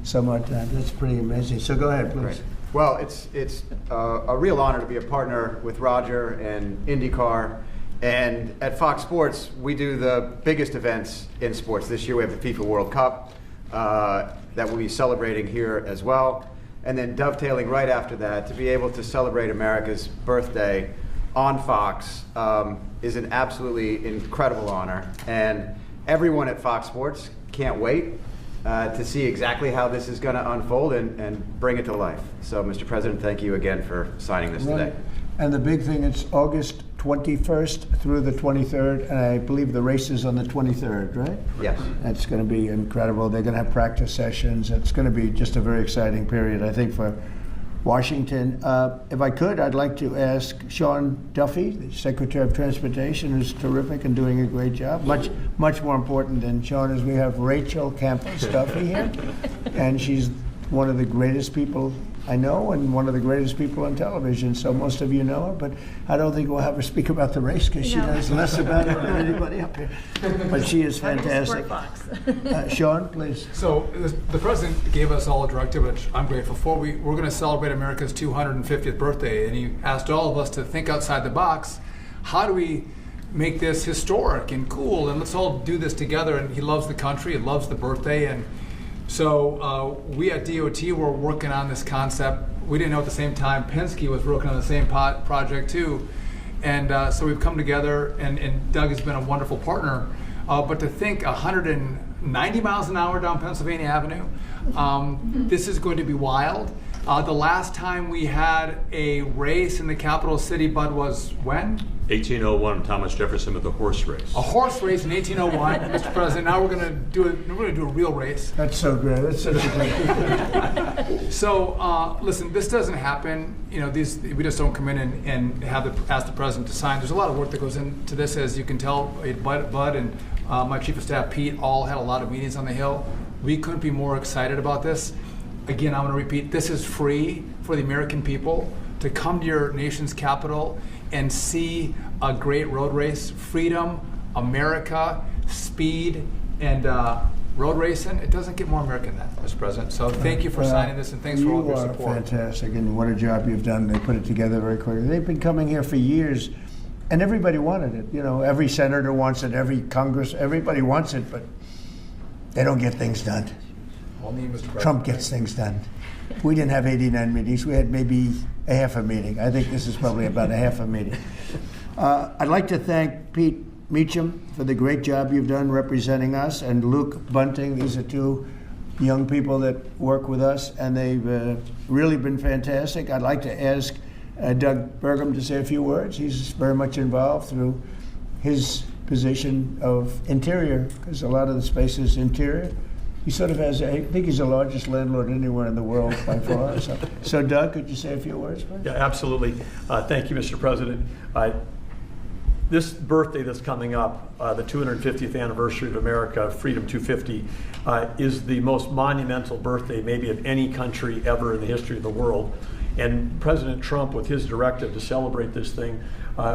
some odd times. That's pretty amazing. So go ahead, please. Great. Well, it's a real honor to be a partner with Roger and IndyCar. And at Fox Sports, we do the biggest events in sports. This year we have the FIFA World Cup that we'll be celebrating here as well. And then dovetailing right after that, to be able to celebrate America's birthday on Fox is an absolutely incredible honor. And everyone at Fox Sports can't wait to see exactly how this is going to unfold and bring it to life. So, Mr. President, thank you again for signing this today. And the big thing, it's August 21st through the 23rd, and I believe the race is on the 23rd, right? Yes. That's going to be incredible. They're going to have practice sessions. It's going to be just a very exciting period, I think, for Washington. If I could, I'd like to ask Sean Duffy, the Secretary of Transportation, who's terrific and doing a great job. Much more important than Sean is we have Rachel Campos Duffy here, and she's one of the greatest people I know and one of the greatest people on television, so most of you know her, but I don't think we'll have her speak about the race because she knows less about it than anybody up here. But she is fantastic. Sean, please. So the president gave us all a directive, which I'm grateful for. We're going to celebrate America's 250th birthday, and he asked all of us to think outside the box. How do we make this historic and cool, and let's all do this together? And he loves the country, he loves the birthday, and so we at DOT were working on this concept. We didn't know at the same time Penske was working on the same project too. And so we've come together, and Doug has been a wonderful partner. But to think 190 miles an hour down Pennsylvania Avenue, this is going to be wild. The last time we had a race in the capital city, Bud, was when? 1801, Thomas Jefferson with the horse race. A horse race in 1801, Mr. President. Now we're going to do a real race. That's so great. That's such a great. So listen, this doesn't happen. You know, we just don't come in and ask the president to sign. There's a lot of work that goes into this, as you can tell. Bud and my chief of staff Pete all had a lot of meetings on the Hill. We couldn't be more excited about this. Again, I'm going to repeat: this is free for the American people to come to your nation's capital and see a great road race. Freedom, America, speed, and road racing. It doesn't get more American than that, Mr. President. So thank you for signing this, and thanks for all of your support. You are fantastic, and what a job you've done. They put it together very quickly. They've been coming here for years, and everybody wanted it. You know, every senator wants it, every Congress, everybody wants it, but they don't get things done. Only Mr. President. Trump gets things done. We didn't have 89 meetings. We had maybe a half a meeting. I think this is probably about a half a meeting. I'd like to thank Pete Meacham for the great job you've done representing us, and Luke Bunting. These are two young people that work with us, and they've really been fantastic. I'd like to ask Doug Burgum to say a few words. He's very much involved through his position of interior, because a lot of the space is interior. He sort of has, I think he's the largest landlord anywhere in the world by far. So Doug, could you say a few words, please? Yeah, absolutely. Thank you, Mr. President. This birthday that's coming up, the 250th anniversary of America, Freedom 250, is the most monumental birthday maybe of any country ever in the history of the world. And President Trump, with his directive to celebrate this thing,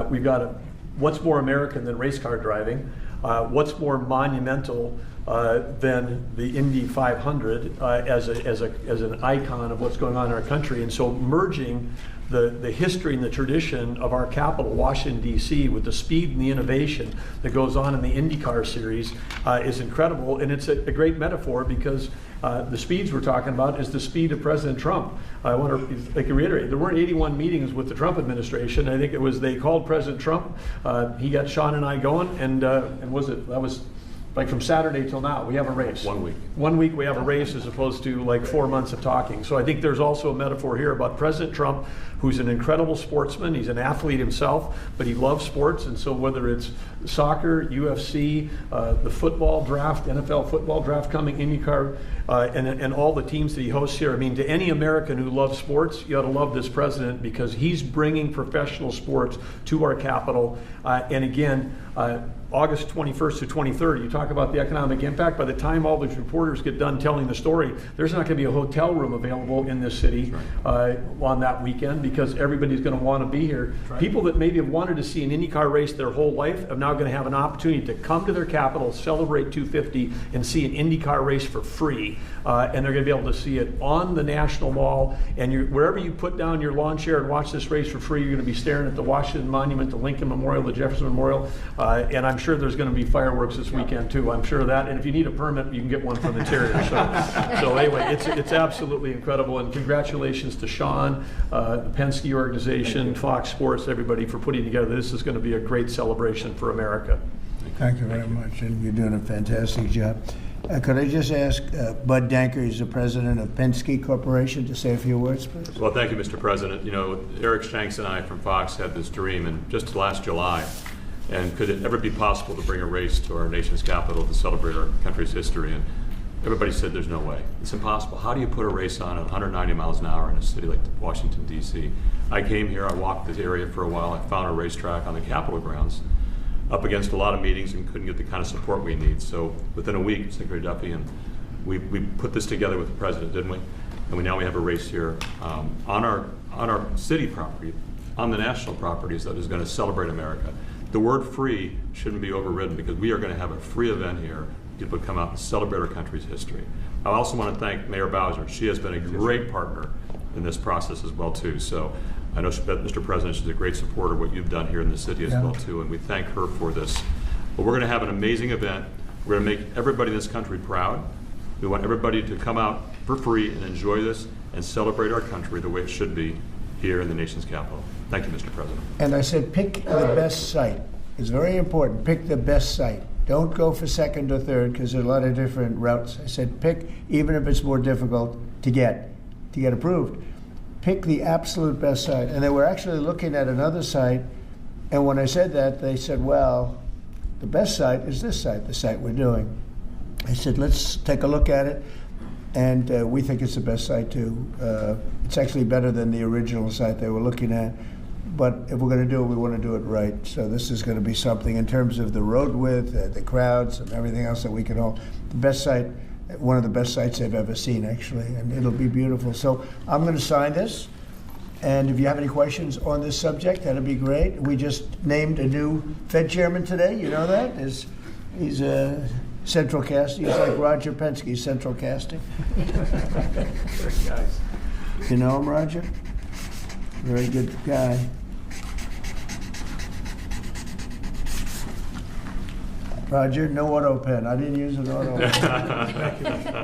we've got what's more American than race car driving? What's more monumental than the Indy 500 as an icon of what's going on in our country? And so merging the history and the tradition of our capital, Washington, D.C., with the speed and the innovation that goes on in the IndyCar series is incredible. And it's a great metaphor, because the speeds we're talking about is the speed of President Trump. I want to reiterate, there weren't 81 meetings with the Trump administration. I think they called President Trump. He got Sean and I going, and that was Like from Saturday till now, we have a race. 1 week. 1 week we have a race as opposed to like 4 months of talking. So I think there's also a metaphor here about President Trump, who's an incredible sportsman. He's an athlete himself, but he loves sports. And so whether it's soccer, UFC, the football draft, NFL football draft coming, IndyCar, and all the teams that he hosts here. I mean, to any American who loves sports, you ought to love this president because he's bringing professional sports to our capital. And again, August 21st to 23rd, you talk about the economic impact. By the time all these reporters get done telling the story, there's not going to be a hotel room available in this city on that weekend because everybody's going to want to be here. People that maybe have wanted to see an IndyCar race their whole life are now going to have an opportunity to come to their capital, celebrate 250, and see an IndyCar race for free. And they're going to be able to see it on the National Mall. And wherever you put down your lawn chair and watch this race for free, you're going to be staring at the Washington Monument, the Lincoln Memorial, the Jefferson Memorial, and I'm sure there's going to be fireworks this weekend too. I'm sure of that. And if you need a permit, you can get one from the Terrier. So anyway, it's absolutely incredible. And congratulations to Sean, the Penske organization, Fox Sports, everybody for putting together. This is going to be a great celebration for America. Thank you very much, and you're doing a fantastic job. Could I just ask Bud Danker, he's the president of Penske Corporation, to say a few words, please? Well, thank you, Mr. President. You know, Eric Shanks and I from Fox had this dream, and just last July, and could it ever be possible to bring a race to our nation's capital to celebrate our country's history? And everybody said there's no way. It's impossible. How do you put a race on at 190 miles an hour in a city like Washington, D.C.? I came here, I walked this area for a while, I found a racetrack on the Capitol grounds, up against a lot of meetings and couldn't get the kind of support we need. So within a week, Secretary Duffy and we put this together with the president, didn't we? And now we have a race here on our city property, on the national properties that is going to celebrate America. The word free shouldn't be overridden because we are going to have a free event here. People come out and celebrate our country's history. I also want to thank Mayor Bowser. She has been a great partner in this process as well too. So I know, Mr. President, she's a great supporter of what you've done here in the city as well too, and we thank her for this. But we're going to have an amazing event. We're going to make everybody in this country proud. We want everybody to come out for free and enjoy this and celebrate our country the way it should be here in the nation's capital. Thank you, Mr. President. And I said pick the best site. It's very important. Pick the best site. Don't go for second or third because there's a lot of different routes. I said pick, even if it's more difficult to get approved. Pick the absolute best site. And they were actually looking at another site, and when I said that, they said, well, the best site is this site, the site we're doing. I said, let's take a look at it, and we think it's the best site too. It's actually better than the original site they were looking at, but if we're going to do it, we want to do it right. So this is going to be something in terms of the road width, the crowds, and everything else that we can all, the best site, one of the best sites I've ever seen, actually, and it'll be beautiful. So I'm going to sign this, and if you have any questions on this subject, that'd be great. We just named a new Fed chairman today. You know that? He's a Central Casting. He's like Roger Penske, Central Casting. Very nice. You know him, Roger? Very good guy. Roger, no auto pen. I didn't use an auto pen.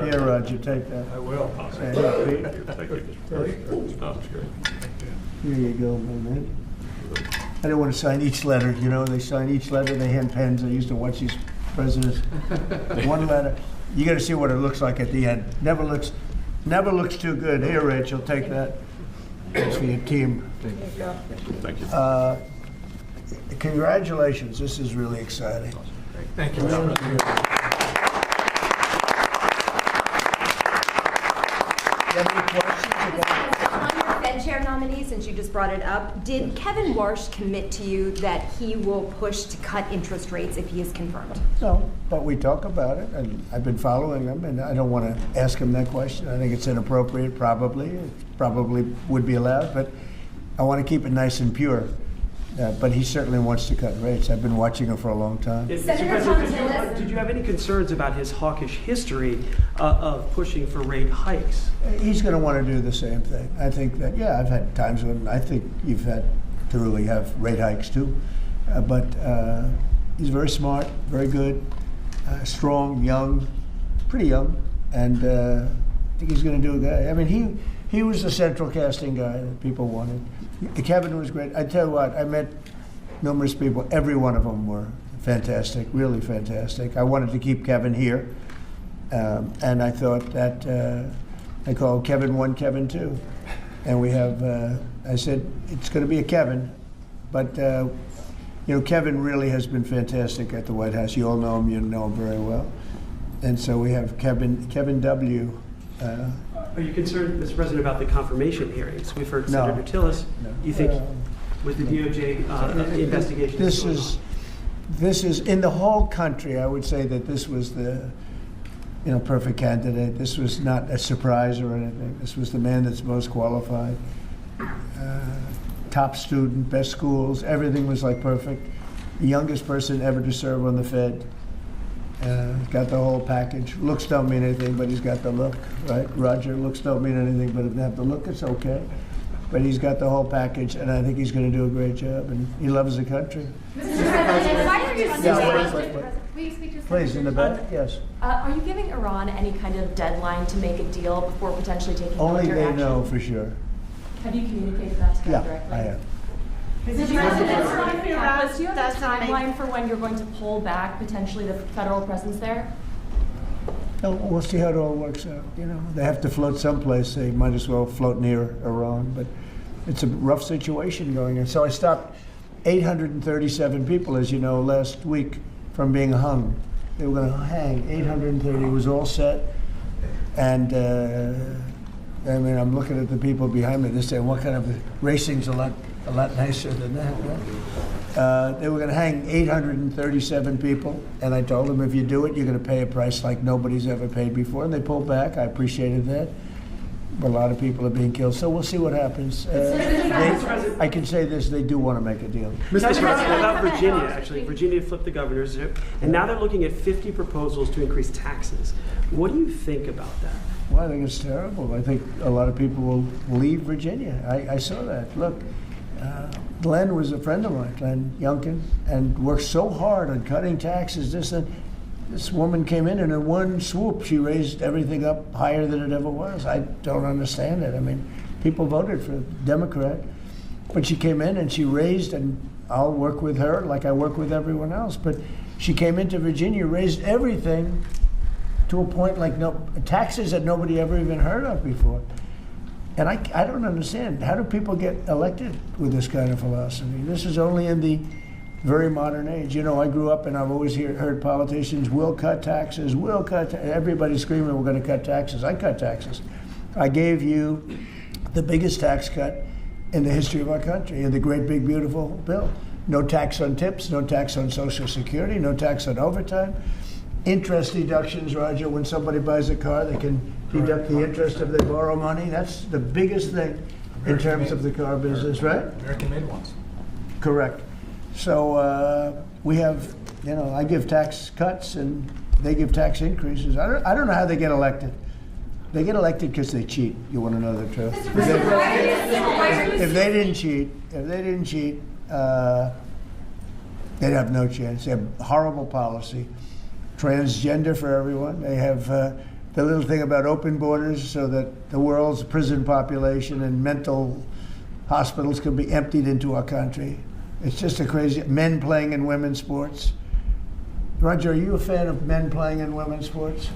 Here, Roger, take that. I will. Thank you. Thank you. Oh, that's great. Here you go, my man. I don't want to sign each letter. You know, they sign each letter. They hand pens. I used to watch these presidents. One letter. You got to see what it looks like at the end. Never looks too good. Here, Rachel, take that. That's for your team. Thank you. Congratulations. This is really exciting. Thank you. Really good. You have any questions about On your Fed chair nominee, since you just brought it up, did Kevin Warsh commit to you that he will push to cut interest rates if he is confirmed? No, but we talk about it, and I've been following them, and I don't want to ask him that question. I think it's inappropriate, probably. It probably would be allowed, but I want to keep it nice and pure. But he certainly wants to cut rates. I've been watching him for a long time. Senator Thomas Tillis. Did you have any concerns about his hawkish history of pushing for rate hikes? He's going to want to do the same thing. I think that, yeah, I've had times when I think you've had to really have rate hikes too. But he's very smart, very good, strong, young, pretty young, and I think he's going to do a guy. I mean, he was the Central Casting guy that people wanted. Kevin was great. I tell you what, I met numerous people. Every one of them were fantastic, really fantastic. I wanted to keep Kevin here, and I thought that I called Kevin 1, Kevin 2, and we have. I said it's going to be a Kevin, but Kevin really has been fantastic at the White House. You all know him. You know him very well, and so we have Kevin W. Are you concerned, Mr. President, about the confirmation hearings? We've heard No. Senator Tillis. No. You think with the DOJ investigation? This is in the whole country. I would say that this was the perfect candidate. This was not a surprise or anything. This was the man that's most qualified. Top student, best schools, everything was like perfect. The youngest person ever to serve on the Fed. Got the whole package. Looks don't mean anything, but he's got the look, right? Roger, looks don't mean anything, but if they have the look, it's okay. But he's got the whole package, and I think he's going to do a great job, and he loves the country. Mr. President, why are you Will you speak to Please, in the back, yes. Are you giving Iran any kind of deadline to make a deal before potentially taking Only military they action? know for sure. Have you communicated that to them Yeah, directly? I have. Mr. President, do you have a timeline for when you're going to pull back potentially the federal presence there? No, we'll see how it all works out. They have to float someplace. They might as well float near Iran, but it's a rough situation going on. So I stopped 837 people, as you know, last week from being hung. They were going to hang 830. It was all set, and I'm looking at the people behind me. They're saying, "What kind of racing's a lot nicer than that?" Right? They were going to hang 837 people, and I told them, if you do it, you're going to pay a price like nobody's ever paid before. And they pulled back. I appreciated that. But a lot of people are being killed, so we'll see what happens. I can say this: they do want to make a deal. Mr. President, about Virginia, actually, Virginia flipped the governorship, and now they're looking at 50 proposals to increase taxes. What do you think about that? Well, I think it's terrible. I think a lot of people will leave Virginia. I saw that. Look, Glenn was a friend of mine, Glenn Youngkin, and worked so hard on cutting taxes. This woman came in, and in one swoop, she raised everything up higher than it ever was. I don't understand it. I mean, people voted for Democrat, but she came in and she raised, and I'll work with her like I work with everyone else. But she came into Virginia, raised everything to a point like taxes that nobody ever even heard of before. And I don't understand. How do people get elected with this kind of philosophy? This is only in the very modern age. I grew up and I've always heard politicians will cut taxes, everybody screaming, we're going to cut taxes. I cut taxes. I gave you the biggest tax cut in the history of our country in the great big beautiful bill. No tax on tips, no tax on Social Security, no tax on overtime. Interest deductions, Roger, when somebody buys a car, they can deduct the interest if they borrow money. That's the biggest thing in terms of the car business, right? American-made ones. Correct. So we have, I give tax cuts and they give tax increases. I don't know how they get elected. They get elected because they cheat. You want to know the truth? If they didn't cheat, they'd have no chance. They have horrible policy. Transgender for everyone. They have the little thing about open borders so that the world's prison population and mental hospitals can be emptied into our country. It's just a crazy. Men playing in women's sports. Roger, are you a fan of men playing in women's sports?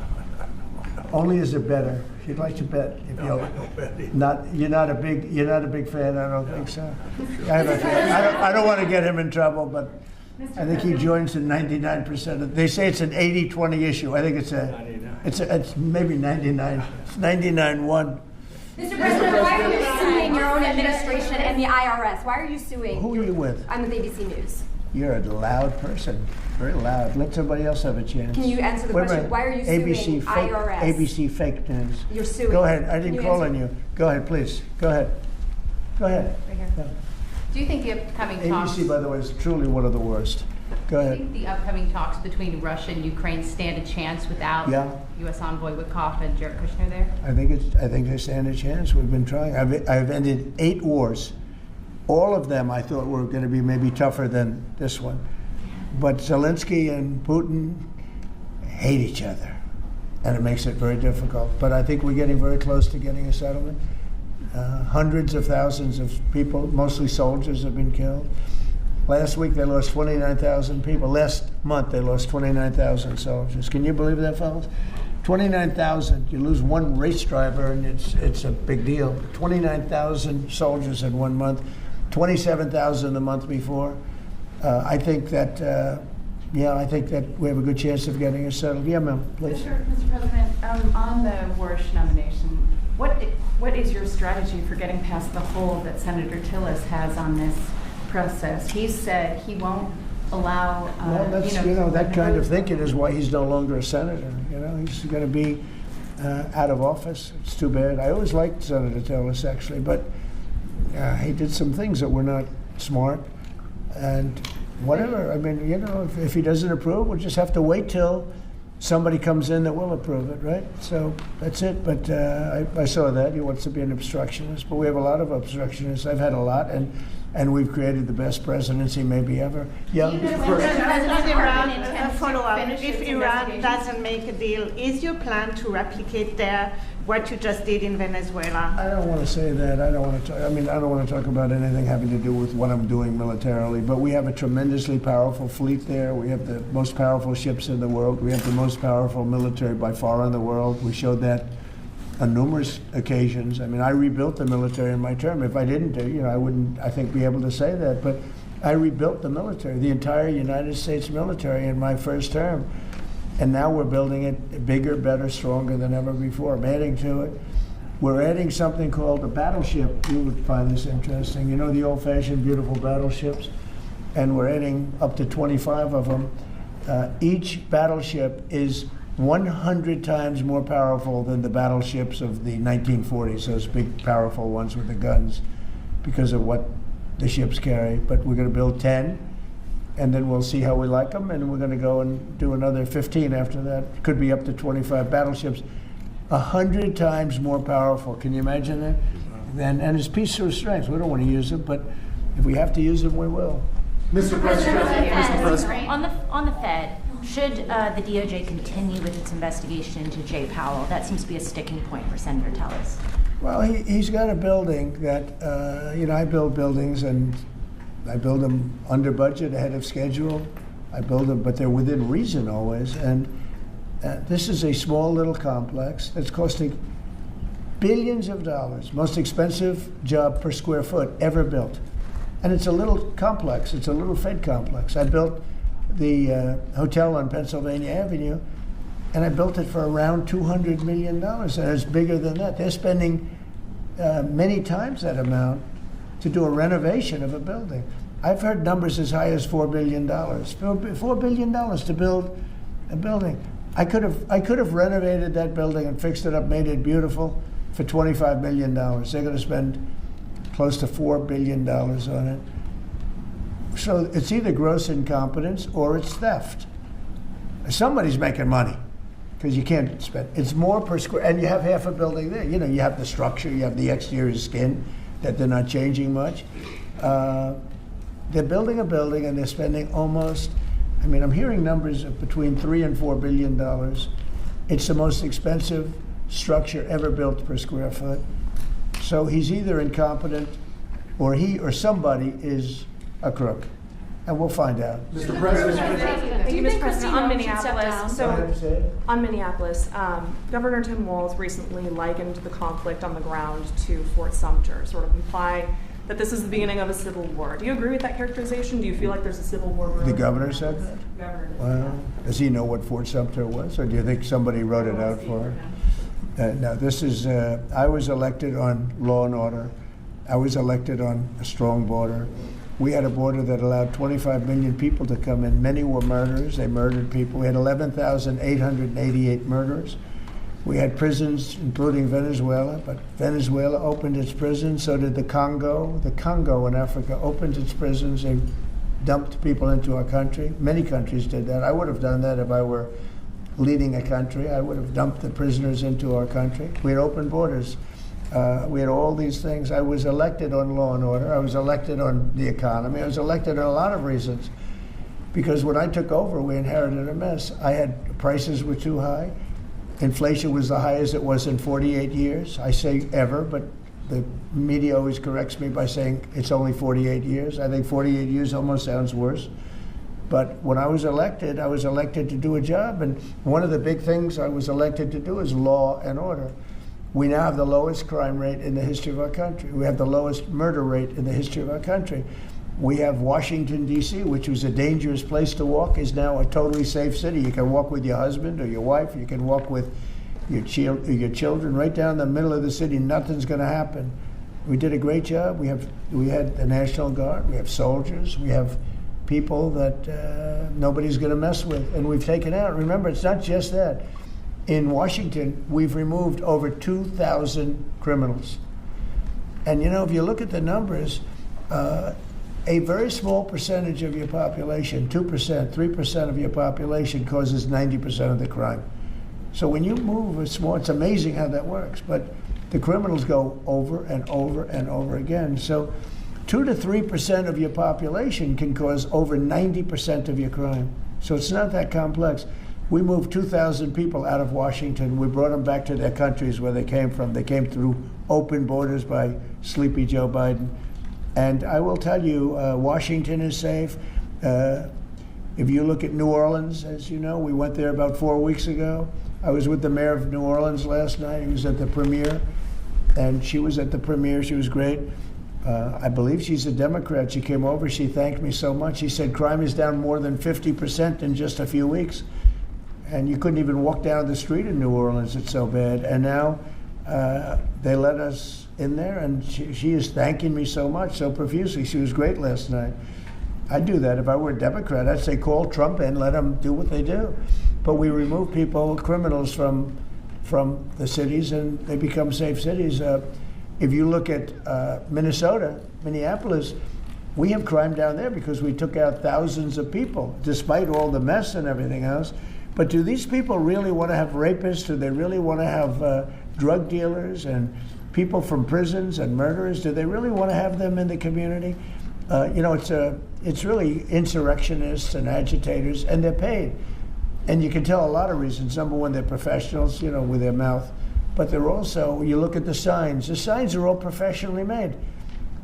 Only as a bettor. If you'd like to bet, you're not a big fan. I don't think so. I don't want to get him in trouble, but I think he joins in 99% of. They say it's an 80-20 issue. I think it's maybe 99. It's 99-1. Mr. President, why are you suing your own administration and the IRS? Why are you suing? Who are you with? I'm with ABC News. You're a loud person. Very loud. Let somebody else have a chance. Can you answer the question? Why are you suing IRS? ABC fake news. You're suing. Go ahead. I didn't call on you. Go ahead, please. Go ahead. Right here. Yeah. Do you think the upcoming talks... ABC, by the way, is truly one of the worst. Go ahead. Do you think the upcoming talks between Russia and Ukraine stand a chance without U.S. envoy Witkoff and Jared Kushner there? I think they stand a chance. We've been trying. I've ended 8 wars. All of them I thought were going to be maybe tougher than this one. But Zelensky and Putin hate each other, and it makes it very difficult. But I think we're getting very close to getting a settlement. Hundreds of thousands of people, mostly soldiers, have been killed. Last week they lost 29,000 people. Last month they lost 29,000 soldiers. Can you believe that, fellas? 29,000. You lose one race driver, and it's a big deal. 29,000 soldiers in 1 month. 27,000 the month before. I think that I think that we have a good chance of getting it settled. Yeah, ma'am, please. Mr. President, on the Warsh nomination, what is your strategy for getting past the hold that Senator Tillis has on this process? He said he won't allow. Well, that's that kind of thinking is why he's no longer a senator. He's going to be out of office. It's too bad. I always liked Senator Tillis actually, but he did some things that were not smart. And whatever. I mean, if he doesn't approve, we'll just have to wait till somebody comes in that will approve it, right? So that's it. But I saw that. He wants to be an obstructionist. But we have a lot of obstructionists. I've had a lot, and we've created the best presidency maybe ever. Yeah. A follow-up. If Iran doesn't make a deal, is your plan to replicate there what you just did in Venezuela? I don't want to say that. I don't want to talk about anything having to do with what I'm doing militarily. But we have a tremendously powerful fleet there. We have the most powerful ships in the world. We have the most powerful military by far in the world. We showed that on numerous occasions. I mean, I rebuilt the military in my term. If I didn't do, I wouldn't, I think, be able to say that. But I rebuilt the military, the entire United States military in my first term. And now we're building it bigger, better, stronger than ever before. I'm adding to it. We're adding something called a battleship. You would find this interesting. The old-fashioned, beautiful battleships? And we're adding up to 25 of them. Each battleship is 100 times more powerful than the battleships of the 1940s, those big, powerful ones with the guns, because of what the ships carry. But we're going to build 10, and then we'll see how we like them, and we're going to go and do another 15 after that. Could be up to 25 battleships. 100 times more powerful. Can you imagine that? And it's peace through strength. We don't want to use them, but if we have to use them, we will. Mr. President. On the Fed, should the DOJ continue with its investigation into Jay Powell? That seems to be a sticking point for Senator Tillis. Well, he's got a building that, I build buildings, and I build them under budget, ahead of schedule. I build them, but they're within reason always. And this is a small little complex that's costing billions of dollars, most expensive job per square foot ever built. And it's a little complex. It's a little Fed complex. I built the hotel on Pennsylvania Avenue, and I built it for around $200 million, and it's bigger than that. They're spending many times that amount to do a renovation of a building. I've heard numbers as high as $4 billion. $4 billion to build a building. I could have renovated that building and fixed it up, made it beautiful for $25 million. They're going to spend close to $4 billion on it. So it's either gross incompetence or it's theft. Somebody's making money, because you can't spend. It's more per square, and you have half a building there. You have the structure, you have the exterior skin that they're not changing much. They're building a building, and they're spending almost, I'm hearing numbers of between $3 and $4 billion. It's the most expensive structure ever built per square foot. So he's either incompetent, or he or somebody is a crook, and we'll find out. Mr. President. Thank you, Mr. President. On Minneapolis, Governor Tim Walz recently likened the conflict on the ground to Fort Sumter, sort of imply that this is the beginning of a civil war. Do you agree with that characterization? Do you feel like there's a civil war? The governor said that? Well, does he know what Fort Sumter was, or do you think somebody wrote it out for him? No, this is, I was elected on law and order. I was elected on a strong border. We had a border that allowed 25 million people to come in. Many were murderers. They murdered people. We had 11,888 murderers. We had prisons, including Venezuela, but Venezuela opened its prisons. So did the Congo. The Congo in Africa opened its prisons and dumped people into our country. Many countries did that. I would have done that if I were leading a country. I would have dumped the prisoners into our country. We had open borders. We had all these things. I was elected on law and order. I was elected on the economy. I was elected on a lot of reasons. Because when I took over, we inherited a mess. Prices were too high. Inflation was the highest it was in 48 years. I say ever, but the media always corrects me by saying it's only 48 years. I think 48 years almost sounds worse. But when I was elected to do a job. And one of the big things I was elected to do is law and order. We now have the lowest crime rate in the history of our country. We have the lowest murder rate in the history of our country. We have Washington, D.C., which was a dangerous place to walk, is now a totally safe city. You can walk with your husband or your wife. You can walk with your children right down the middle of the city. Nothing's going to happen. We did a great job. We had the National Guard. We have soldiers. We have people that nobody's going to mess with. And we've taken out. Remember, it's not just that. In Washington, we've removed over 2,000 criminals. And, you know, if you look at the numbers, a very small percentage of your population, 2%, 3% of your population causes 90% of the crime. So when you move it's amazing how that works. But the criminals go over and over and over again. So 2 to 3% of your population can cause over 90% of your crime. So it's not that complex. We moved 2,000 people out of Washington. We brought them back to their countries where they came from. They came through open borders by sleepy Joe Biden. And I will tell you, Washington is safe. If you look at New Orleans, as you know, we went there about 4 weeks ago. I was with the mayor of New Orleans last night. He was at the premiere, and she was at the premiere. She was great. I believe she's a Democrat. She came over. She thanked me so much. She said crime is down more than 50% in just a few weeks. And you couldn't even walk down the street in New Orleans. It's so bad. And now they let us in there, and she is thanking me so much, so profusely. She was great last night. I'd do that if I were a Democrat. I'd say call Trump in, let them do what they do. But we remove people, criminals, from the cities, and they become safe cities. If you look at Minnesota, Minneapolis, we have crime down there because we took out thousands of people, despite all the mess and everything else. But do these people really want to have rapists? Do they really want to have drug dealers and people from prisons and murderers? Do they really want to have them in the community? You know, it's really insurrectionists and agitators, and they're paid. And you can tell a lot of reasons. Number one, they're professionals, you know, with their mouth. But they're also, you look at the signs are all professionally made.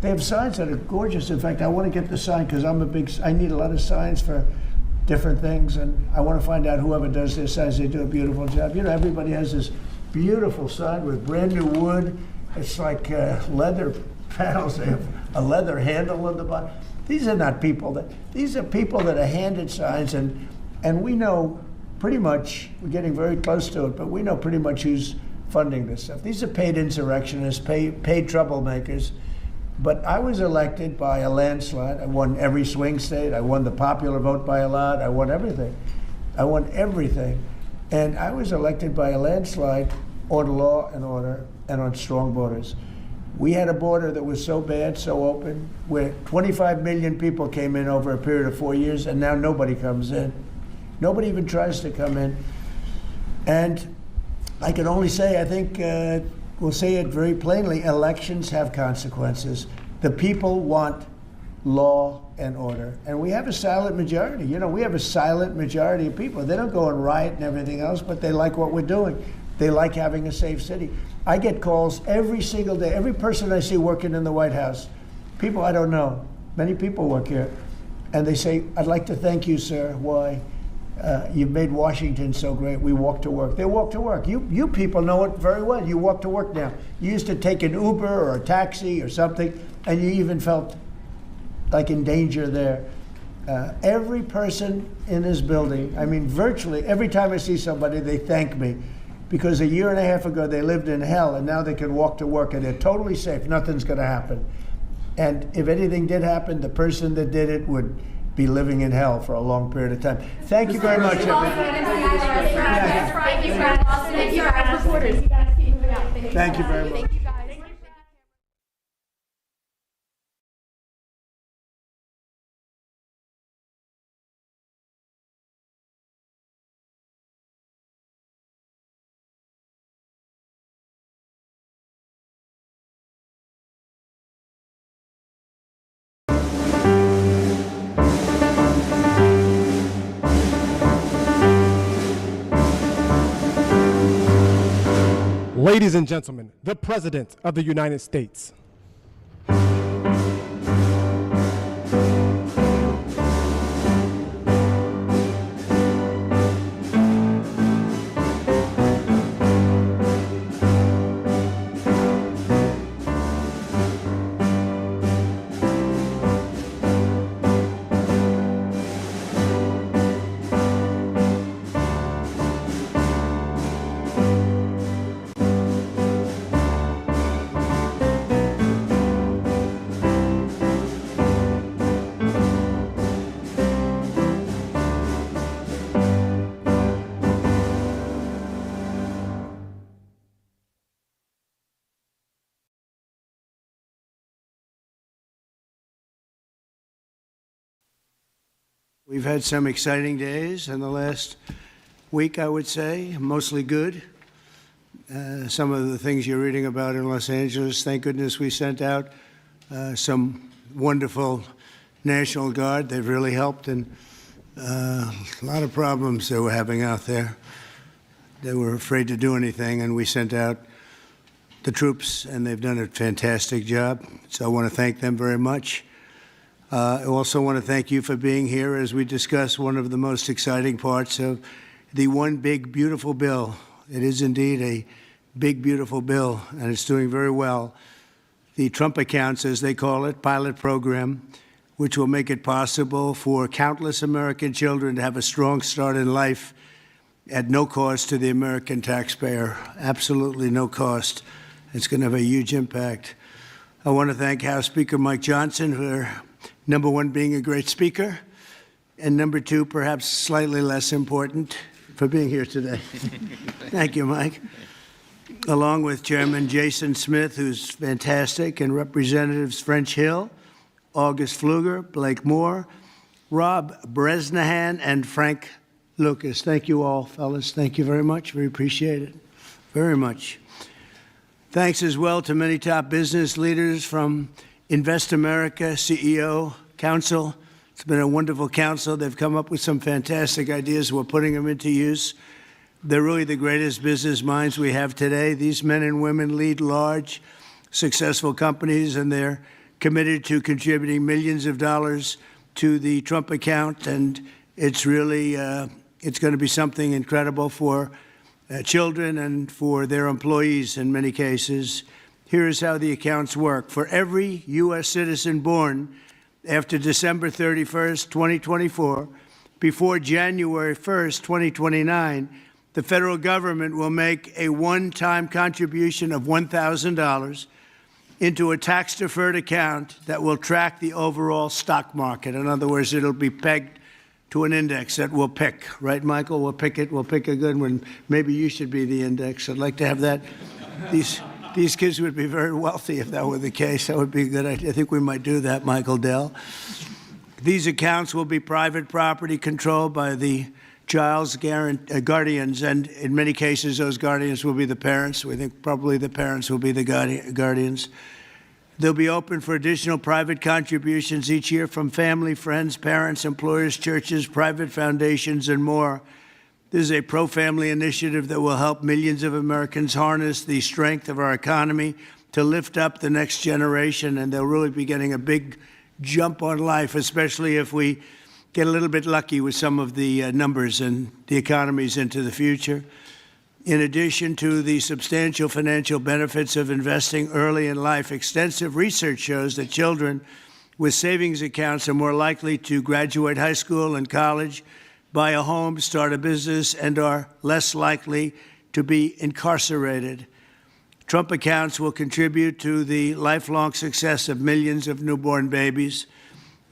They have signs that are gorgeous. In fact, I want to get the sign because I need a lot of signs for different things, and I want to find out whoever does their signs, they do a beautiful job. You know, everybody has this beautiful sign with brand new wood. It's like leather panels. They have a leather handle on the bottom. These are people that are handed signs, and we know pretty much, we're getting very close to it, but we know pretty much who's funding this stuff. These are paid insurrectionists, paid troublemakers. But I was elected by a landslide. I won every swing state. I won the popular vote by a lot. I won everything. And I was elected by a landslide on law and order and on strong borders. We had a border that was so bad, so open, where 25 million people came in over a period of 4 years, and now nobody comes in. Nobody even tries to come in. And I can only say, I think, we'll say it very plainly, elections have consequences. The people want law and order. And we have a silent majority. You know, we have a silent majority of people. They don't go and riot and everything else, but they like what we're doing. They like having a safe city. I get calls every single day. Every person I see working in the White House, people I don't know, many people work here, and they say, I'd like to thank you, sir. Why? You've made Washington so great. We walk to work. They walk to work. You people know it very well. You walk to work now. You used to take an Uber or a taxi or something, and you even felt like in danger there. Every person in this building, I mean, virtually every time I see somebody, they thank me. Because a year and a half ago, they lived in hell, and now they can walk to work, and they're totally safe. Nothing's going to happen. And if anything did happen, the person that did it would be living in hell for a long period of time. Thank you very much, everybody. Thank you very much. Ladies and gentlemen, the President of the United States. We've had some exciting days in the last week, I would say, mostly good. Some of the things you're reading about in Los Angeles, thank goodness we sent out some wonderful National Guard. They've really helped, and a lot of problems they were having out there. They were afraid to do anything, and we sent out the troops, and they've done a fantastic job. So I want to thank them very much. I also want to thank you for being here as we discuss one of the most exciting parts of the One Big Beautiful Bill. It is indeed a big, beautiful bill, and it's doing very well. The Trump Accounts, as they call it, pilot program, which will make it possible for countless American children to have a strong start in life at no cost to the American taxpayer, absolutely no cost. It's going to have a huge impact. I want to thank House Speaker Mike Johnson for, number one, being a great speaker, and number two, perhaps slightly less important, for being here today. Thank you, Mike. Along with Chairman Jason Smith, who's fantastic, and Representatives French Hill, August Pfluger, Blake Moore, Rob Bresnahan, and Frank Lucas. Thank you all, fellas. Thank you very much. We appreciate it very much. Thanks as well to many top business leaders from Invest America, CEO, Council. It's been a wonderful council. They've come up with some fantastic ideas. We're putting them into use. They're really the greatest business minds we have today. These men and women lead large, successful companies, and they're committed to contributing millions of dollars to the Trump account. And it's really, it's going to be something incredible for children and for their employees in many cases. Here's how the accounts work. For every U.S. citizen born after December 31st, 2024, before January 1st, 2029, the federal government will make a one-time contribution of $1,000 into a tax-deferred account that will track the overall stock market. In other words, it'll be pegged to an index that we'll pick. Right, Michael? We'll pick it. We'll pick a good one. Maybe you should be the index. I'd like to have that. These kids would be very wealthy if that were the case. That would be a good idea. I think we might do that, Michael Dell. These accounts will be private property controlled by the child's guardians, and in many cases, those guardians will be the parents. We think probably the parents will be the guardians. They'll be open for additional private contributions each year from family, friends, parents, employers, churches, private foundations, and more. This is a pro-family initiative that will help millions of Americans harness the strength of our economy to lift up the next generation, and they'll really be getting a big jump on life, especially if we get a little bit lucky with some of the numbers and the economies into the future. In addition to the substantial financial benefits of investing early in life, extensive research shows that children with savings accounts are more likely to graduate high school and college, buy a home, start a business, and are less likely to be incarcerated. Trump accounts will contribute to the lifelong success of millions of newborn babies.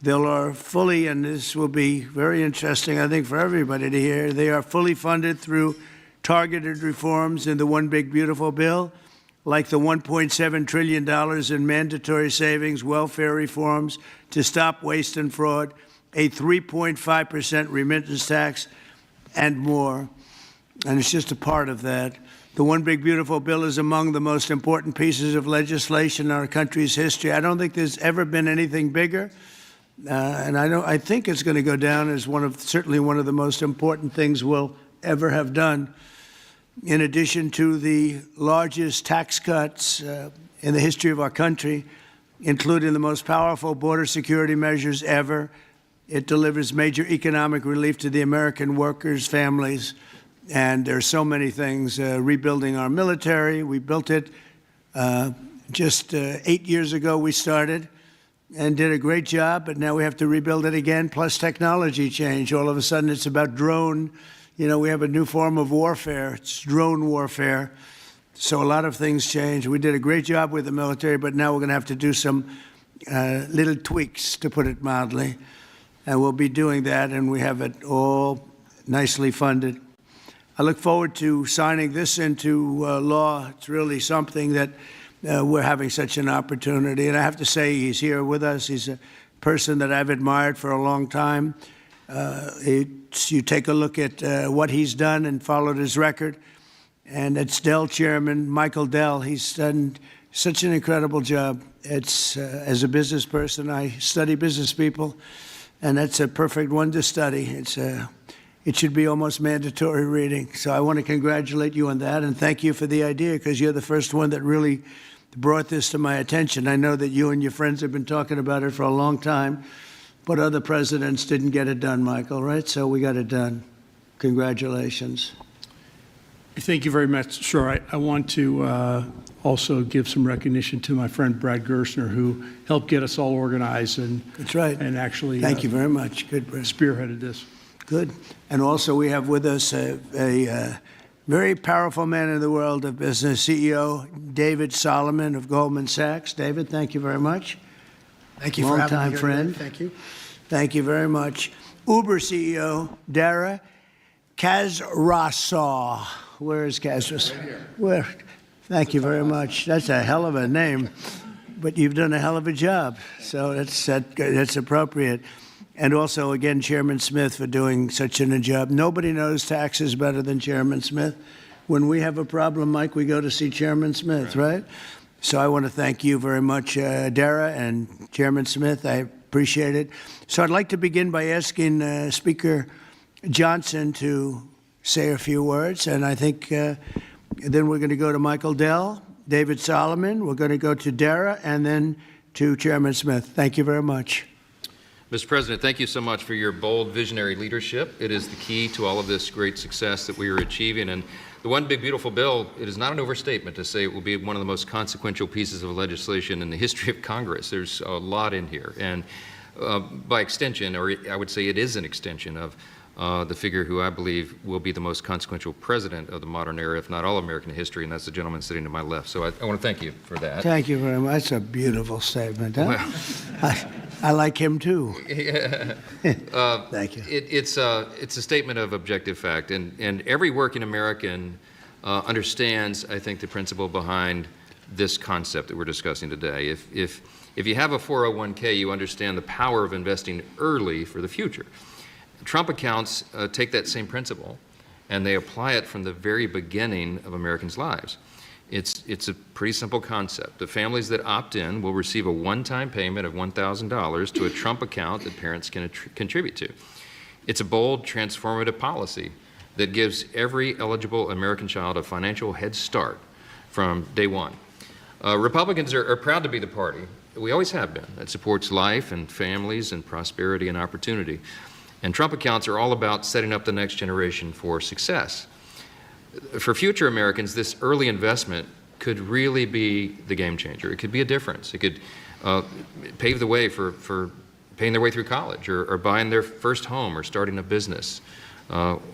They are fully, and this will be very interesting, I think, for everybody to hear, they are fully funded through targeted reforms in the One Big Beautiful Bill, like the $1.7 trillion in mandatory savings, welfare reforms to stop waste and fraud, a 3.5% remittance tax, and more. And it's just a part of that. The One Big Beautiful Bill is among the most important pieces of legislation in our country's history. I don't think there's ever been anything bigger. And I think it's going to go down as certainly one of the most important things we'll ever have done. in addition to the largest tax cuts in the history of our country, including the most powerful border security measures ever. It delivers major economic relief to the American workers' families. And there are so many things. Rebuilding our military, we built it just 8 years ago. We started and did a great job, but now we have to rebuild it again, plus technology change. All of a sudden, it's about drone. You know, we have a new form of warfare. It's drone warfare. So a lot of things change. We did a great job with the military, but now we're going to have to do some little tweaks, to put it mildly. And we'll be doing that, and we have it all nicely funded. I look forward to signing this into law. It's really something that we're having such an opportunity. And I have to say, he's here with us. He's a person that I've admired for a long time. You take a look at what he's done and followed his record. And it's Dell chairman, Michael Dell. He's done such an incredible job. It's as a business person, I study business people, and that's a perfect one to study. It should be almost mandatory reading. So I want to congratulate you on that and thank you for the idea, because you're the first one that really brought this to my attention. I know that you and your friends have been talking about it for a long time, but other presidents didn't get it done, Michael, right? So we got it done. Congratulations. Thank you very much. Sure. I want to also give some recognition to my friend Brad Gerstner, who helped get us all organized and that's right. And actually thank you very much. Good, Brad. Spearheaded this. Good. And also we have with us a very powerful man in the world of business, CEO David Solomon of Goldman Sachs. David, thank you very much. Thank you for having me Long-time here friend. today. Thank you. Thank you very much. Uber CEO Dara Khosrowshahi. Where is Khosrowshahi? Right here. Where? Thank you very much. That's a hell of a name, but you've done a hell of a job. So that's appropriate. And also, again, Chairman Smith for doing such a job. Nobody knows taxes better than Chairman Smith. When we have a problem, Mike, we go to see Chairman Smith, right? So I want to thank you very much, Dara and Chairman Smith. I appreciate it. So I'd like to begin by asking Speaker Johnson to say a few words. And I think then we're going to go to Michael Dell, David Solomon. We're going to go to Dara and then to Chairman Smith. Thank you very much. Mr. President, thank you so much for your bold, visionary leadership. It is the key to all of this great success that we are achieving. And the One Big Beautiful Bill, it is not an overstatement to say it will be one of the most consequential pieces of legislation in the history of Congress. There's a lot in here. And by extension, or I would say it is an extension of the figure who I believe will be the most consequential president of the modern era, if not all American history, and that's the gentleman sitting to my left. So I want to thank you for that. Thank you very much. That's a beautiful statement. Huh? Well, I like him too. Thank you. It's a statement of objective fact, and every working American understands, I think, the principle behind this concept that we're discussing today. If you have a 401k, you understand the power of investing early for the future. Trump accounts take that same principle, and they apply it from the very beginning of Americans' lives. It's a pretty simple concept. The families that opt in will receive a one-time payment of $1,000 to a Trump account that parents can contribute to. It's a bold, transformative policy that gives every eligible American child a financial head start from day one. Republicans are proud to be the party, we always have been, that supports life and families and prosperity and opportunity. And Trump accounts are all about setting up the next generation for success. For future Americans, this early investment could really be the game changer. It could be a difference. It could pave the way for paying their way through college or buying their first home or starting a business,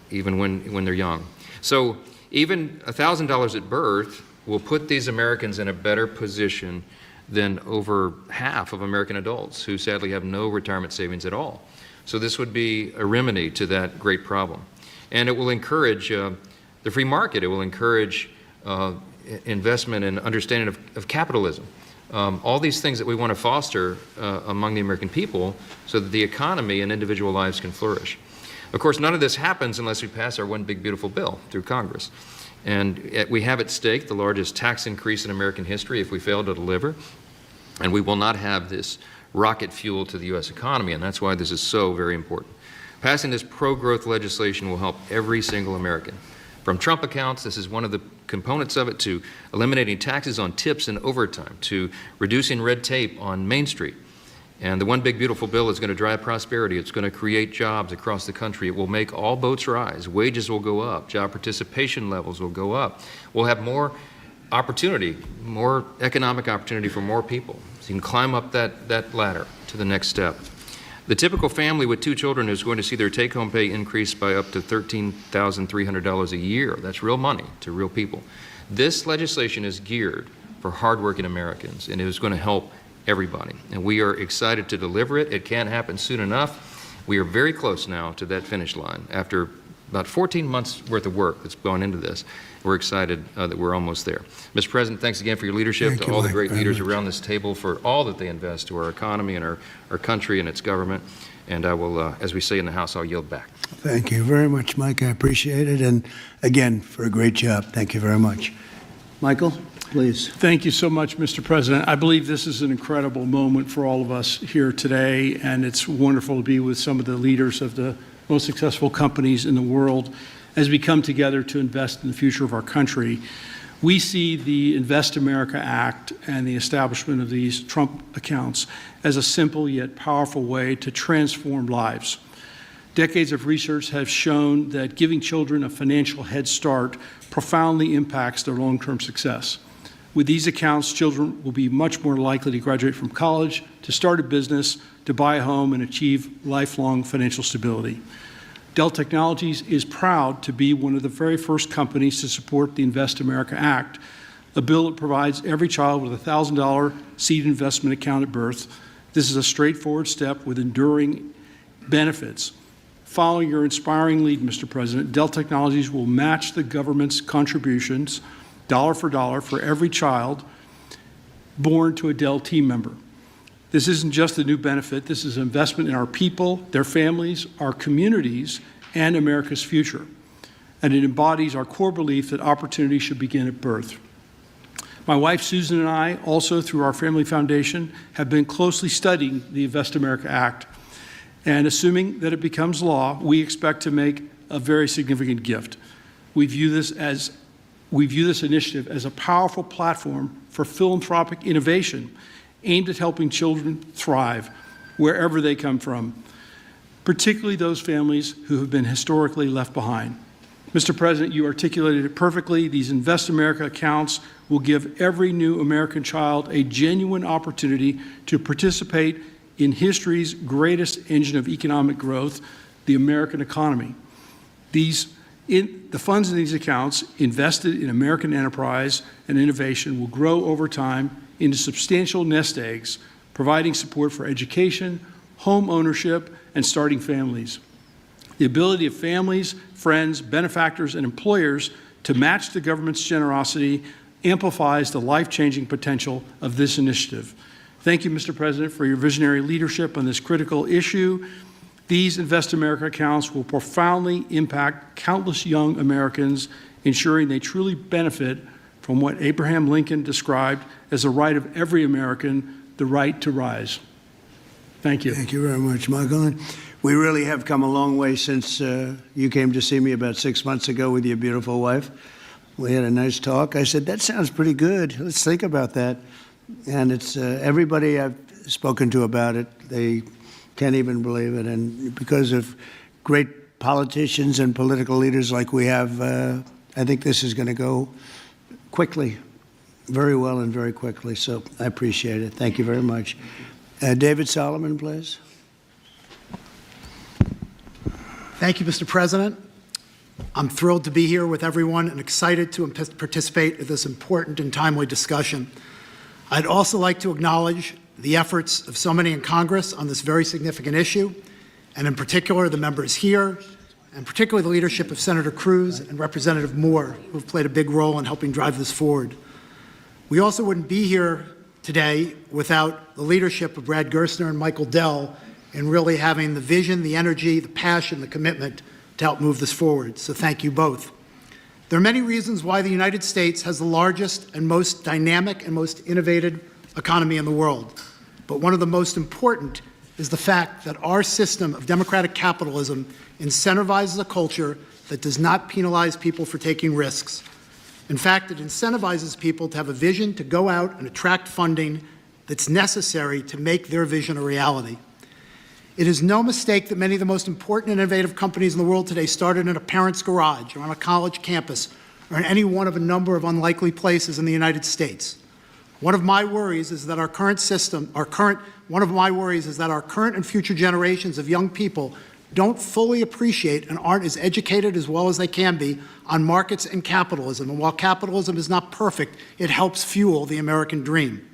even when they're young. So even $1,000 at birth will put these Americans in a better position than over half of American adults who sadly have no retirement savings at all. So this would be a remedy to that great problem. And it will encourage the free market. It will encourage investment and understanding of capitalism. All these things that we want to foster among the American people so that the economy and individual lives can flourish. Of course, none of this happens unless we pass our One Big Beautiful Bill through Congress. And we have at stake the largest tax increase in American history if we fail to deliver. And we will not have this rocket fuel to the U.S. economy, and that's why this is so very important. Passing this pro-growth legislation will help every single American From Trump accounts, this is one of the components of it, to eliminating taxes on tips and overtime, to reducing red tape on Main Street. And the one big beautiful bill is going to drive prosperity. It's going to create jobs across the country. It will make all boats rise. Wages will go up. Job participation levels will go up. We'll have more opportunity, more economic opportunity for more people. So you can climb up that ladder to the next step. The typical family with 2 children is going to see their take-home pay increase by up to $13,300 a year. That's real money to real people. This legislation is geared for hardworking Americans, and it is going to help everybody. And we are excited to deliver it. It can't happen soon enough. We are very close now to that finish line. After about 14 months worth of work that's gone into this, we're excited that we're almost there. Mr. President, thanks again for your leadership, Thank to you, all the Mike, great very leaders much. around this table for all that they invest to our economy and our country and its government. And I will, as we say in the House, I'll yield back. Thank you very much, Mike. I appreciate it. And again, for a great job. Thank you very much. Michael, please. Thank you so much, Mr. President. I believe this is an incredible moment for all of us here today, and it's wonderful to be with some of the leaders of the most successful companies in the world as we come together to invest in the future of our country. We see the Invest America Act and the establishment of these Trump accounts as a simple yet powerful way to transform lives. Decades of research have shown that giving children a financial head start profoundly impacts their long-term success. With these accounts, children will be much more likely to graduate from college, to start a business, to buy a home, and achieve lifelong financial stability. Dell Technologies is proud to be one of the very first companies to support the Invest America Act, a bill that provides every child with a $1,000 seed investment account at birth. This is a straightforward step with enduring benefits. Following your inspiring lead, Mr. President, Dell Technologies will match the government's contributions dollar for every child born to a Dell team member. This isn't just a new benefit. This is an investment in our people, their families, our communities, and America's future. And it embodies our core belief that opportunity should begin at birth. My wife, Susan, and I, also through our family foundation, have been closely studying the Invest America Act. And assuming that it becomes law, we expect to make a very significant gift. We view this initiative as a powerful platform for philanthropic innovation aimed at helping children thrive wherever they come from, particularly those families who have been historically left behind. Mr. President, you articulated it perfectly. These Invest America accounts will give every new American child a genuine opportunity to participate in history's greatest engine of economic growth, the American economy. The funds in these accounts invested in American enterprise and innovation will grow over time into substantial nest eggs, providing support for education, home ownership, and starting families. The ability of families, friends, benefactors, and employers to match the government's generosity amplifies the life-changing potential of this initiative. Thank you, Mr. President, for your visionary leadership on this critical issue. These Invest America accounts will profoundly impact countless young Americans, ensuring they truly benefit from what Abraham Lincoln described as the right of every American, the right to rise. Thank you. Thank you very much, Michael. And we really have come a long way since you came to see me about 6 months ago with your beautiful wife. We had a nice talk. I said, that sounds pretty good. Let's think about that. And it's everybody I've spoken to about it, they can't even believe it. And because of great politicians and political leaders like we have, I think this is going to go quickly, very well and very quickly. So I appreciate it. Thank you very much. David Solomon, please. Thank you, Mr. President. I'm thrilled to be here with everyone and excited to participate in this important and timely discussion. I'd also like to acknowledge the efforts of so many in Congress on this very significant issue, and in particular the members here, and particularly the leadership of Senator Cruz and Representative Moore, who have played a big role in helping drive this forward. We also wouldn't be here today without the leadership of Brad Gerstner and Michael Dell in really having the vision, the energy, the passion, the commitment to help move this forward. So thank you both. There are many reasons why the United States has the largest and most dynamic and most innovative economy in the world. But one of the most important is the fact that our system of democratic capitalism incentivizes a culture that does not penalize people for taking risks. In fact, it incentivizes people to have a vision to go out and attract funding that's necessary to make their vision a reality. It is no mistake that many of the most important and innovative companies in the world today started in a parent's garage or on a college campus or in any one of a number of unlikely places in the United States. One of my worries is that our current and future generations of young people don't fully appreciate and aren't as educated as well as they can be on markets and capitalism. And while capitalism is not perfect, it helps fuel the American dream.